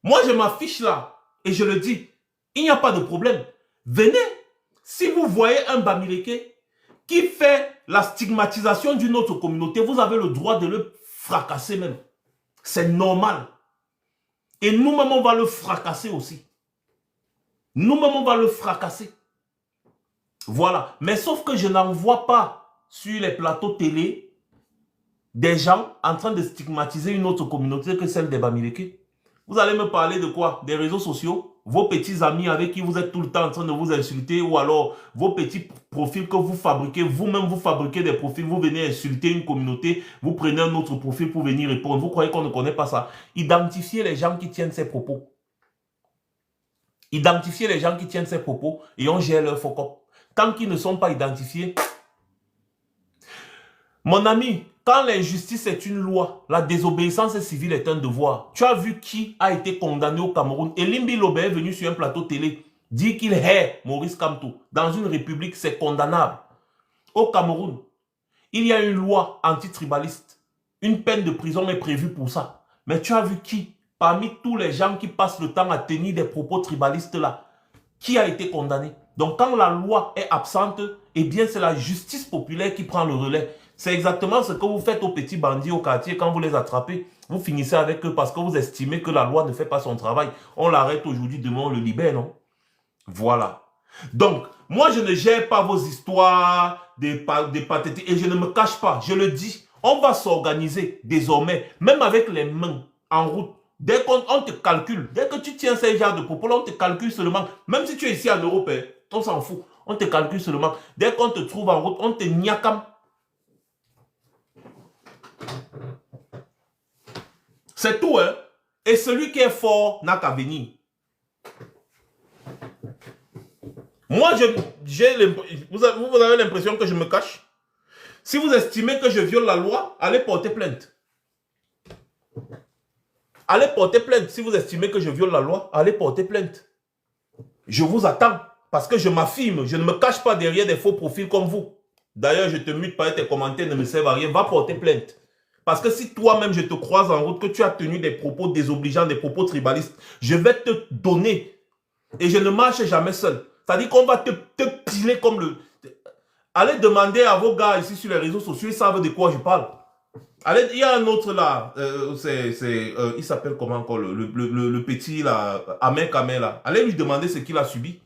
Moi, je m'affiche là et je le dis. Il n'y a pas de problème. Venez. Si vous voyez un Bamileke qui fait la stigmatisation d'une autre communauté, vous avez le droit de le fracasser même. C'est normal. Et nous-mêmes, on va le fracasser aussi. Nous-mêmes, on va le fracasser. Voilà. Mais sauf que je n'en vois pas sur les plateaux télé des gens en train de stigmatiser une autre communauté que celle des Bamileke. Vous allez me parler de quoi? Des réseaux sociaux? Vos petits amis avec qui vous êtes tout le temps en train de vous insulter, ou alors vos petits profils que vous fabriquez, vous-même vous fabriquez des profils, vous venez insulter une communauté, vous prenez un autre profil pour venir répondre. Vous croyez qu'on ne connaît pas ça? Identifiez les gens qui tiennent ces propos. Identifiez les gens qui tiennent ces propos et on gère leur focus. Tant qu'ils ne sont pas identifiés, mon ami, quand l'injustice est une loi, la désobéissance civile est un devoir. Tu as vu qui a été condamné au Cameroun? Elimbi Lobé est venu sur un plateau télé dire qu'il hait Maurice Kamto. Dans une république, c'est condamnable. Au Cameroun, il y a une loi antitribaliste. Une peine de prison est prévue pour ça. Mais tu as vu qui, parmi tous les gens qui passent le temps à tenir des propos tribalistes là, qui a été condamné? Donc quand la loi est absente, eh bien c'est la justice populaire qui prend le relais. C'est exactement ce que vous faites aux petits bandits au quartier quand vous les attrapez. Vous finissez avec eux parce que vous estimez que la loi ne fait pas son travail. On l'arrête aujourd'hui, demain on le libère, non? Voilà. Donc, moi je ne gère pas vos histoires des pathétiques et je ne me cache pas, je le dis. On va s'organiser désormais, même avec les mains en route. Dès qu'on te calcule, dès que tu tiens ces genres de propos, on te calcule seulement. Même si tu es ici en Europe, on s'en fout. On te calcule seulement. Dès qu'on te trouve en route, on te niakam. C'est tout, hein. Et celui qui est fort n'a qu'à venir. Moi, vous avez l'impression que je me cache. Si vous estimez que je viole la loi, allez porter plainte. Allez porter plainte. Si vous estimez que je viole la loi, allez porter plainte. Je vous attends. Parce que je m'affirme. Je ne me cache pas derrière des faux profils comme vous. D'ailleurs, je te mute pas, tes commentaires ne me servent à rien. Va porter plainte. Parce que si toi-même, je te croise en route, que tu as tenu des propos désobligeants, des propos tribalistes, je vais te donner. Et je ne marche jamais seul. C'est-à-dire qu'on va te piler comme le... Allez demander à vos gars ici sur les réseaux sociaux, ils savent de quoi je parle. Allez, il y a un autre là, il s'appelle comment encore, le petit là, Amen Kamel là. Allez lui demander ce qu'il a subi.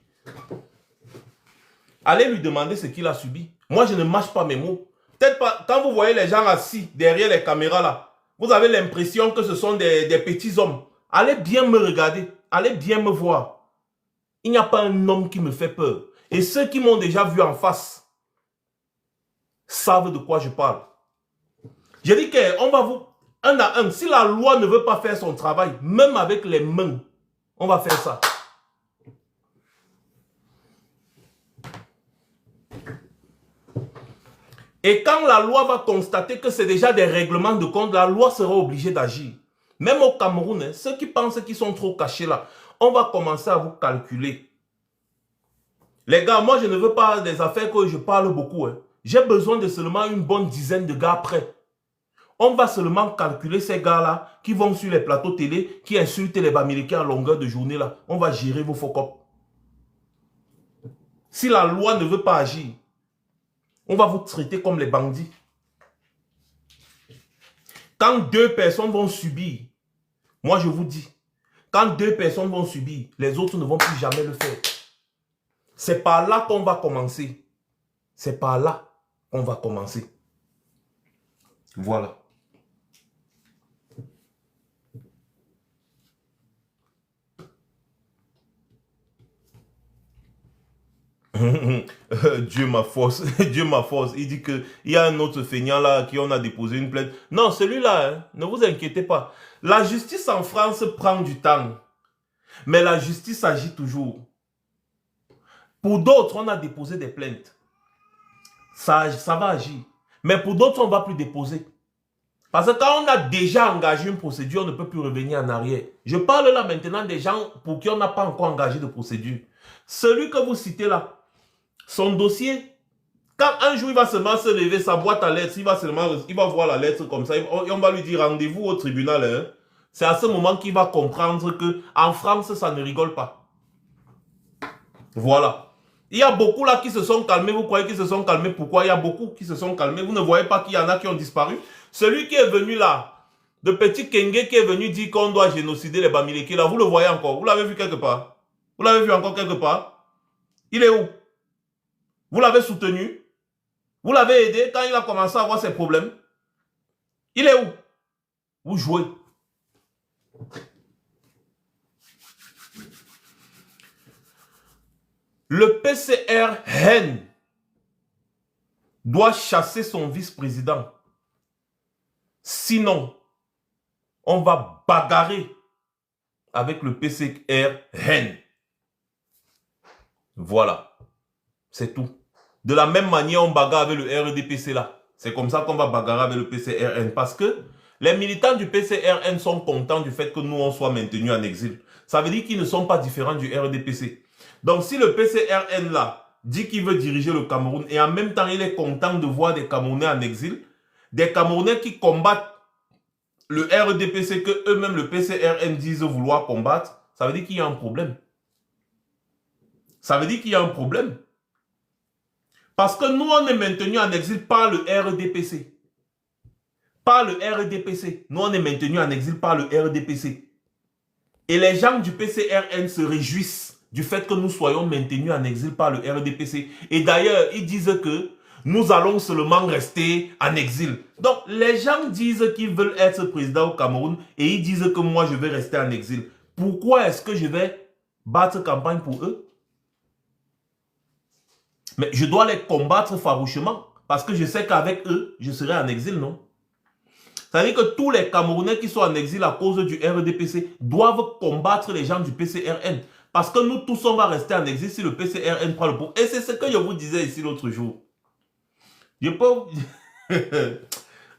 Allez lui demander ce qu'il a subi. Moi, je ne mâche pas mes mots. Peut-être pas, quand vous voyez les gens assis derrière les caméras là, vous avez l'impression que ce sont des petits hommes. Allez bien me regarder, allez bien me voir. Il n'y a pas un homme qui me fait peur. Et ceux qui m'ont déjà vu en face savent de quoi je parle. J'ai dit qu'on va vous, un à un, si la loi ne veut pas faire son travail, même avec les mains, on va faire ça. Et quand la loi va constater que c'est déjà des règlements de compte, la loi sera obligée d'agir. Même au Cameroun, hein, ceux qui pensent qu'ils sont trop cachés là, on va commencer à vous calculer. Les gars, moi je ne veux pas des affaires que je parle beaucoup. Hein. J'ai besoin de seulement une bonne dizaine de gars prêts. On va seulement calculer ces gars-là qui vont sur les plateaux télé, qui insultent les Bamilekins à longueur de journée là. On va gérer vos focus. Si la loi ne veut pas agir, on va vous traiter comme les bandits. Quand deux personnes vont subir, moi je vous dis, quand deux personnes vont subir, les autres ne vont plus jamais le faire. C'est par là qu'on va commencer. C'est par là qu'on va commencer. Voilà. Dieu ma force, Dieu ma force. Il dit qu'il y a un autre feignant là qui on a déposé une plainte. Non, celui-là, hein, ne vous inquiétez pas. La justice en France prend du temps. Mais la justice agit toujours. Pour d'autres, on a déposé des plaintes. Ça va agir. Mais pour d'autres, on ne va plus déposer. Parce que quand on a déjà engagé une procédure, on ne peut plus revenir en arrière. Je parle là maintenant des gens pour qui on n'a pas encore engagé de procédure. Celui que vous citez là, son dossier, quand un jour il va seulement se lever, sa boîte à lettres, il va voir la lettre comme ça, et on va lui dire rendez-vous au tribunal. Hein. C'est à ce moment qu'il va comprendre que en France, ça ne rigole pas. Voilà. Il y a beaucoup là qui se sont calmés. Vous croyez qu'ils se sont calmés? Pourquoi? Il y a beaucoup qui se sont calmés. Vous ne voyez pas qu'il y en a qui ont disparu? Celui qui est venu là, de petit Kenge qui est venu dire qu'on doit génocider les Bamileke, là, vous le voyez encore. Vous l'avez vu quelque part? Vous l'avez vu encore quelque part? Il est où? Vous l'avez soutenu? Vous l'avez aidé quand il a commencé à avoir ses problèmes? Il est où? Vous jouez. Le PCRN doit chasser son vice-président. Sinon, on va bagarrer avec le PCRN. Voilà. C'est tout. De la même manière, on bagarre avec le RDPC là. C'est comme ça qu'on va bagarrer avec le PCRN. Parce que les militants du PCRN sont contents du fait que nous, on soit maintenus en exil. Ça veut dire qu'ils ne sont pas différents du RDPC. Donc, si le PCRN là dit qu'il veut diriger le Cameroun et en même temps, il est content de voir des Camerounais en exil, des Camerounais qui combattent le RDPC que eux-mêmes, le PCRN, disent vouloir combattre, ça veut dire qu'il y a un problème. Ça veut dire qu'il y a un problème. Parce que nous, on est maintenus en exil par le RDPC. Par le RDPC. Nous, on est maintenus en exil par le RDPC. Et les gens du PCRN se réjouissent du fait que nous soyons maintenus en exil par le RDPC. Et d'ailleurs, ils disent que nous allons seulement rester en exil. Donc, les gens disent qu'ils veulent être président au Cameroun et ils disent que moi, je vais rester en exil. Pourquoi est-ce que je vais battre campagne pour eux? Mais je dois les combattre farouchement parce que je sais qu'avec eux, je serai en exil, non? C'est-à-dire que tous les Camerounais qui sont en exil à cause du RDPC doivent combattre les gens du PCRN. Parce que nous tous, on va rester en exil si le PCRN prend le pouvoir. Et c'est ce que je vous disais ici l'autre jour. Je peux...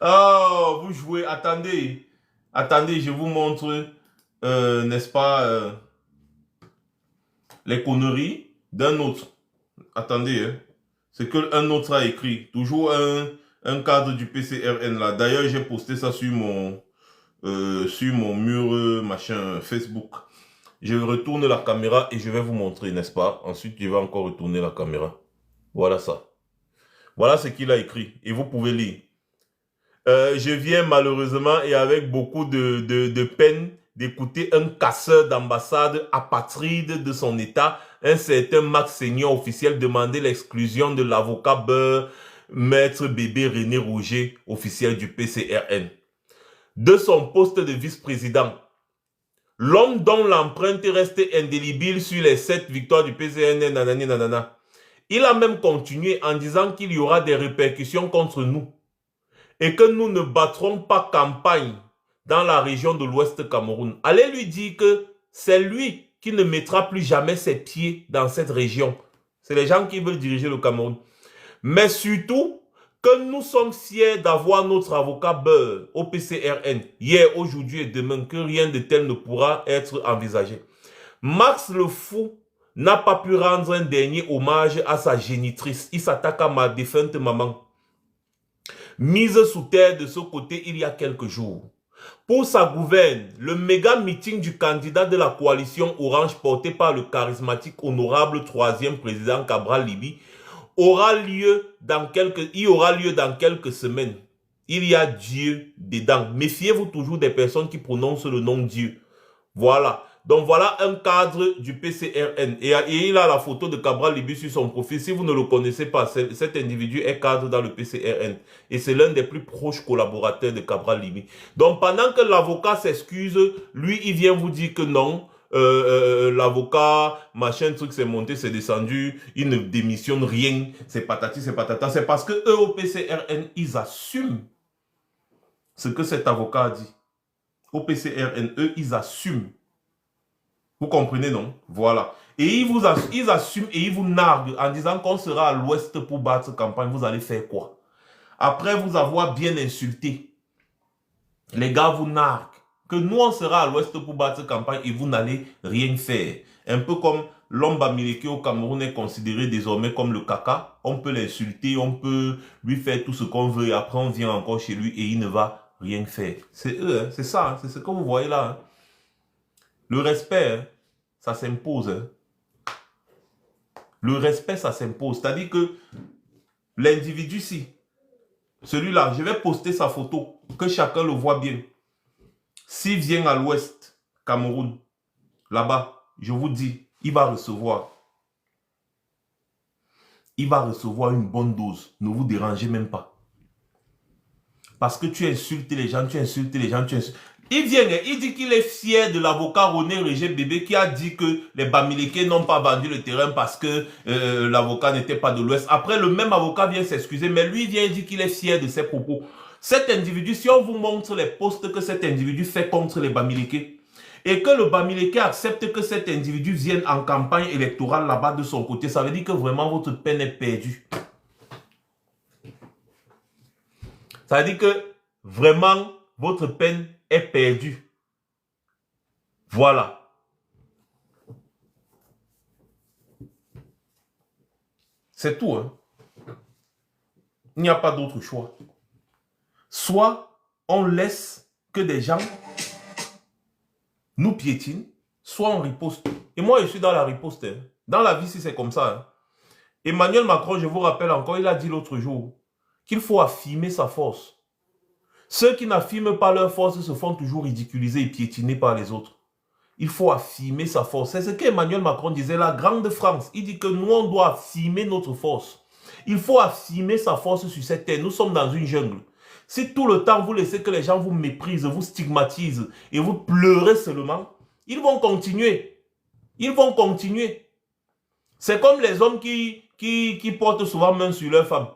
Oh, vous jouez. Attendez. Attendez, je vous montre, n'est-ce pas, les conneries d'un autre. Attendez, hein. C'est que un autre a écrit. Toujours un cadre du PCRN là. D'ailleurs, j'ai posté ça sur mon mur machin Facebook. Je retourne la caméra et je vais vous montrer, n'est-ce pas? Ensuite, je vais encore retourner la caméra. Voilà ça. Voilà ce qu'il a écrit. Et vous pouvez lire. Je viens malheureusement et avec beaucoup de peine d'écouter un casseur d'ambassade apatride de son état, un certain Max Seigneur officiel, demander l'exclusion de l'avocat Maître Bébé René Roger, officiel du PCRN, de son poste de vice-président. L'homme dont l'empreinte est restée indélébile sur les 7 victoires du PCRN, nanani, nanana. Il a même continué en disant qu'il y aura des répercussions contre nous et que nous ne battrons pas campagne dans la région de l'Ouest Cameroun. Allez lui dire que c'est lui qui ne mettra plus jamais ses pieds dans cette région. C'est les gens qui veulent diriger le Cameroun. Mais surtout, que nous sommes fiers d'avoir notre avocat au PCRN, hier, aujourd'hui et demain, que rien de tel ne pourra être envisagé. Max le Fou n'a pas pu rendre un dernier hommage à sa génitrice. Il s'attaque à ma défunte maman, mise sous terre de ce côté il y a quelques jours. Pour sa gouverne, le méga meeting du candidat de la coalition Orange porté par le charismatique honorable 3e président Cabral Libi aura lieu dans quelques semaines. Il y a Dieu dedans. Méfiez-vous toujours des personnes qui prononcent le nom Dieu. Voilà. Donc voilà un cadre du PCRN. Et il a la photo de Cabral Libi sur son profil. Si vous ne le connaissez pas, cet individu est cadre dans le PCRN. Et c'est l'un des plus proches collaborateurs de Cabral Libi. Donc pendant que l'avocat s'excuse, lui, il vient vous dire que non. L'avocat, machin, truc, c'est monté, c'est descendu. Il ne démissionne rien. C'est patati, c'est patata. C'est parce que eux, au PCRN, ils assument ce que cet avocat a dit. Au PCRN, eux, ils assument. Vous comprenez, non? Voilà. Et ils assument et ils vous narguent en disant qu'on sera à l'ouest pour battre campagne. Vous allez faire quoi? Après vous avoir bien insulté, les gars vous narguent que nous, on sera à l'ouest pour battre campagne et vous n'allez rien faire. Un peu comme l'homme bamileke au Cameroun est considéré désormais comme le caca. On peut l'insulter, on peut lui faire tout ce qu'on veut et après on vient encore chez lui et il ne va rien faire. C'est eux, hein, c'est ça, hein, c'est ce que vous voyez là. Hein. Le respect, hein, ça s'impose. Hein. Le respect, ça s'impose. C'est-à-dire que l'individu-ci, celui-là, je vais poster sa photo, que chacun le voit bien. s'il vient à l'ouest, Cameroun, là-bas, je vous dis, il va recevoir une bonne dose. Ne vous dérangez même pas. Parce que tu insultes les gens, Il vient, il dit qu'il est fier de l'avocat René Régé Bébé qui a dit que les Bamileke n'ont pas vendu le terrain parce que l'avocat n'était pas de l'Ouest. Après, le même avocat vient s'excuser, mais lui vient dire qu'il est fier de ses propos. Cet individu, si on vous montre les posts que cet individu fait contre les Bamileke, et que le Bamileke accepte que cet individu vienne en campagne électorale là-bas de son côté, ça veut dire que vraiment votre peine est perdue. Ça veut dire que vraiment votre peine est perdue. Voilà. C'est tout. Hein? Il n'y a pas d'autre choix. Soit on laisse que des gens nous piétinent, soit on riposte. Et moi, je suis dans la riposte. Hein. Dans la vie, si c'est comme ça. Hein. Emmanuel Macron, je vous rappelle encore, il a dit l'autre jour qu'il faut affirmer sa force. Ceux qui n'affirment pas leur force se font toujours ridiculiser et piétiner par les autres. Il faut affirmer sa force. C'est ce qu'Emmanuel Macron disait, la grande France. Il dit que nous, on doit affirmer notre force. Il faut affirmer sa force sur cette terre. Nous sommes dans une jungle. Si tout le temps vous laissez que les gens vous méprisent, vous stigmatisent et vous pleurez seulement, ils vont continuer. Ils vont continuer. C'est comme les hommes qui portent souvent main sur leur femme.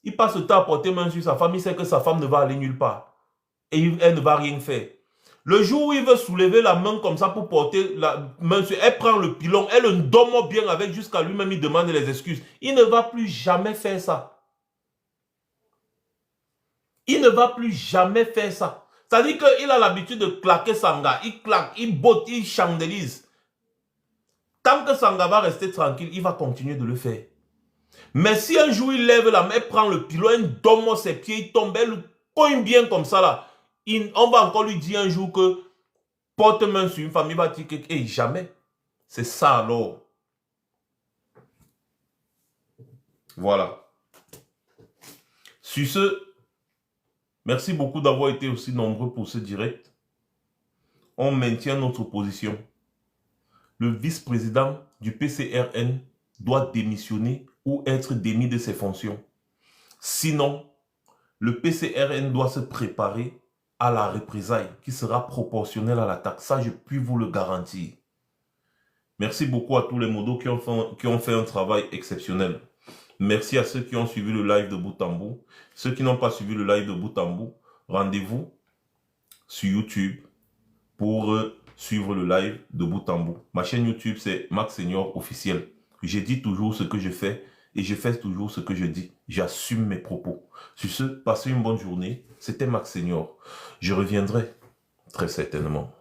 Il passe le temps à porter main sur sa femme, il sait que sa femme ne va aller nulle part. Et elle ne va rien faire. Le jour où il veut soulever la main comme ça pour porter la main sur elle, prend le pilon, elle le dorme bien avec jusqu'à lui-même, il demande les excuses. Il ne va plus jamais faire ça. Il ne va plus jamais faire ça. C'est-à-dire qu'il a l'habitude de claquer Sanga. Il claque, il botte, il chandélise. Tant que Sanga va rester tranquille, il va continuer de le faire. Mais si un jour il lève la main, il prend le pilon, il donne ses pieds, il tombe, elle le cogne bien comme ça là. On va encore lui dire un jour que porte main sur une femme, il va dire que hey, jamais. C'est ça alors. Voilà. Sur ce, merci beaucoup d'avoir été aussi nombreux pour ce direct. On maintient notre position. Le vice-président du PCRN doit démissionner ou être démis de ses fonctions. Sinon, le PCRN doit se préparer à la représailles qui sera proportionnelle à l'attaque. Ça, je puis vous le garantir. Merci beaucoup à tous les modos qui ont fait un travail exceptionnel. Merci à ceux qui ont suivi le live de bout en bout. Ceux qui n'ont pas suivi le live de bout en bout, rendez-vous sur YouTube pour suivre le live de bout en bout. Ma chaîne YouTube, c'est Max Senior officiel. Je dis toujours ce que je fais et je fais toujours ce que je dis. J'assume mes propos. Sur ce, passez une bonne journée. C'était Max Senior. Je reviendrai très certainement.